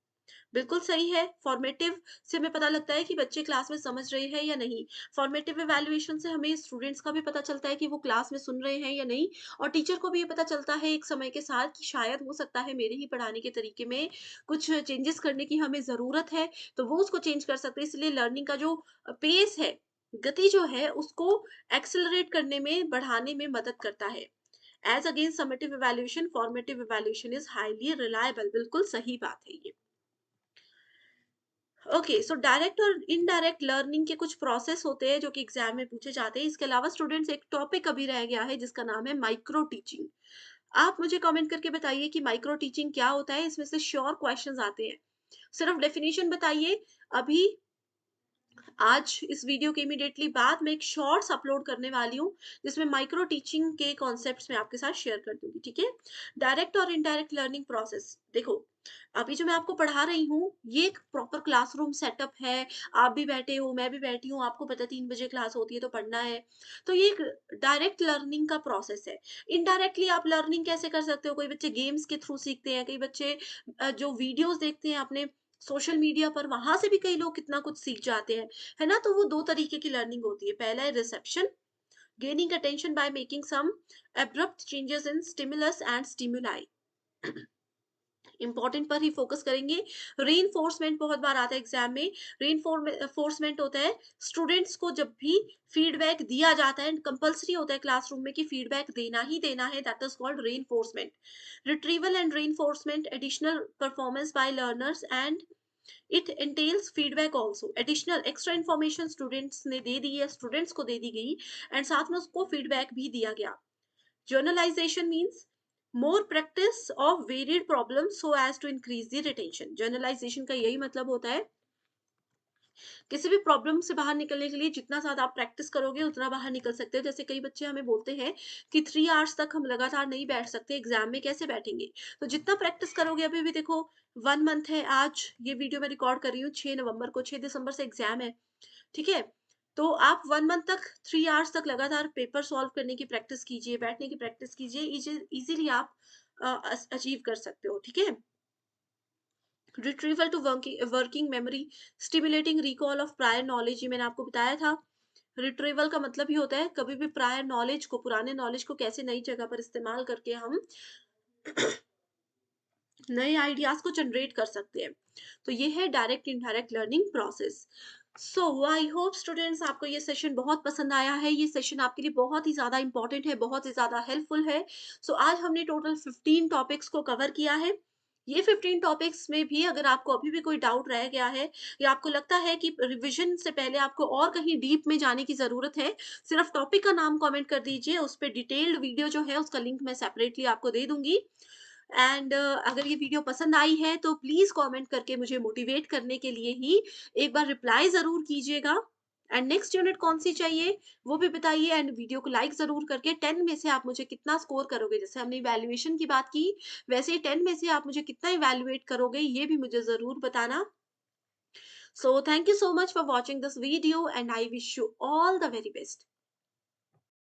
बिल्कुल सही है। फॉर्मेटिव से हमें पता लगता है कि बच्चे क्लास में समझ रहे हैं या नहीं। फॉर्मेटिव इवैल्यूएशन से हमें स्टूडेंट्स का भी पता चलता है कि वो क्लास में सुन रहे हैं या नहीं, और टीचर को भी ये पता चलता है एक समय के साथ कि शायद हो सकता है मेरे ही पढ़ाने के तरीके में कुछ चेंजेस करने की हमें ज़रूरत है, तो वो उसको चेंज कर सकते हैं। इसलिए लर्निंग का जो पेस है, गति जो है, उसको एक्सेलरेट करने में, बढ़ाने में मदद करता है। As against summative evaluation, formative evaluation is highly reliable. बिल्कुल सही बात है ये। ओके, सो डायरेक्ट और इनडायरेक्ट लर्निंग के कुछ प्रोसेस होते हैं जो कि एग्जाम में पूछे जाते हैं। इसके अलावा स्टूडेंट्स, एक टॉपिक अभी रह गया है जिसका नाम है माइक्रो टीचिंग। आप मुझे कमेंट करके बताइए कि माइक्रो टीचिंग क्या होता है, इसमें से श्योर क्वेश्चंस आते हैं। सिर्फ डेफिनेशन बताइए। अभी आज इस वीडियो के इमीडिएटली बाद मैं एक शॉर्ट्स अपलोड करने वाली हूँ जिसमें माइक्रो टीचिंग के कॉन्सेप्ट्स मैं आपके साथ शेयर कर दूंगी, ठीक है? डायरेक्ट और इनडायरेक्ट लर्निंग प्रोसेस देखो, अभी जो मैं आपको पढ़ा रही हूँ ये एक प्रॉपर क्लासरूम सेटअप है। आप भी बैठे हो, मैं भी बैठी हूँ, आपको पता है 3 बजे क्लास होती है तो पढ़ना है। तो ये एक डायरेक्ट लर्निंग का प्रोसेस है। इनडायरेक्टली आप लर्निंग कैसे कर सकते हो, कोई बच्चे गेम्स के थ्रू सीखते हैं, कई बच्चे जो वीडियोस देखते हैं अपने सोशल मीडिया पर, वहां से भी कई लोग कितना कुछ सीख जाते हैं, है ना? तो वो दो तरीके की लर्निंग होती है। पहला है reception, gaining attention by making some abrupt changes in stimulus and stimuli. Important पर ही फोकस करेंगे। रीइंफोर्समेंट बहुत बार आता है एग्जाम में। रीइंफोर्समेंट होता है स्टूडेंट्स को जब भी फीडबैक दिया जाता है, कंपलसरी होता है क्लासरूम में कि फीडबैक देना ही देना है, that is called reinforcement. Retrieval and reinforcement, additional performance by learners and it entails feedback also, additional extra information students ने दे दी है, स्टूडेंट्स को दे दी गई, एंड साथ में उसको फीडबैक भी दिया गया। Generalisation means more practice of varied problem so as to increase the retention. Generalisation का यही मतलब होता है, किसी भी प्रॉब्लम से बाहर निकलने के लिए जितना ज़्यादा आप प्रैक्टिस करोगे उतना बाहर निकल सकते हो। जैसे कई बच्चे हमें बोलते हैं कि 3 आवर्स तक हम लगातार नहीं बैठ सकते, एग्जाम में कैसे बैठेंगे? तो जितना प्रैक्टिस करोगे, अभी भी देखो 1 मंथ है, आज ये वीडियो मैं रिकॉर्ड कर रही हूँ 6 नवंबर को, 6 दिसंबर से एग्जाम है, ठीक है? तो आप 1 मंथ तक 3 आवर्स तक लगातार पेपर सॉल्व करने की प्रैक्टिस कीजिए, बैठने की प्रैक्टिस कीजिए, इजीली आप अचीव कर सकते हो, ठीक है? Retrieval to working memory, stimulating recall of prior knowledge, ये मैंने आपको बताया था। रिट्रीवल का मतलब ही होता है कभी भी प्रायर नॉलेज को, पुराने नॉलेज को कैसे नई जगह पर इस्तेमाल करके हम नए आइडियाज को जनरेट कर सकते हैं। तो ये है direct indirect learning process. So I hope students आपको ये सेशन बहुत पसंद आया है। ये सेशन आपके लिए बहुत ही ज़्यादा इंपॉर्टेंट है, बहुत ही ज़्यादा हेल्पफुल है। सो आज हमने टोटल 15 टॉपिक्स को कवर किया है। ये 15 टॉपिक्स में भी अगर आपको अभी भी कोई डाउट रह गया है या आपको लगता है कि रिविजन से पहले आपको और कहीं डीप में जाने की ज़रूरत है, सिर्फ टॉपिक का नाम कमेंट कर दीजिए, उस पे डिटेल्ड वीडियो जो है उसका लिंक मैं सेपरेटली आपको दे दूँगी। एंड अगर ये वीडियो पसंद आई है तो प्लीज़ कमेंट करके मुझे मोटिवेट करने के लिए ही एक बार रिप्लाई ज़रूर कीजिएगा। एंड नेक्स्ट यूनिट कौन-सी चाहिए वो भी बताइए, एंड वीडियो को लाइक ज़रूर करके 10 में से आप मुझे कितना स्कोर करोगे, जैसे हमने इवैल्यूएशन की बात की, वैसे ही 10 में से आप मुझे कितना इवैल्यूएट करोगे ये भी मुझे ज़रूर बताना। So thank you so much for watching this video and I wish you all the very best.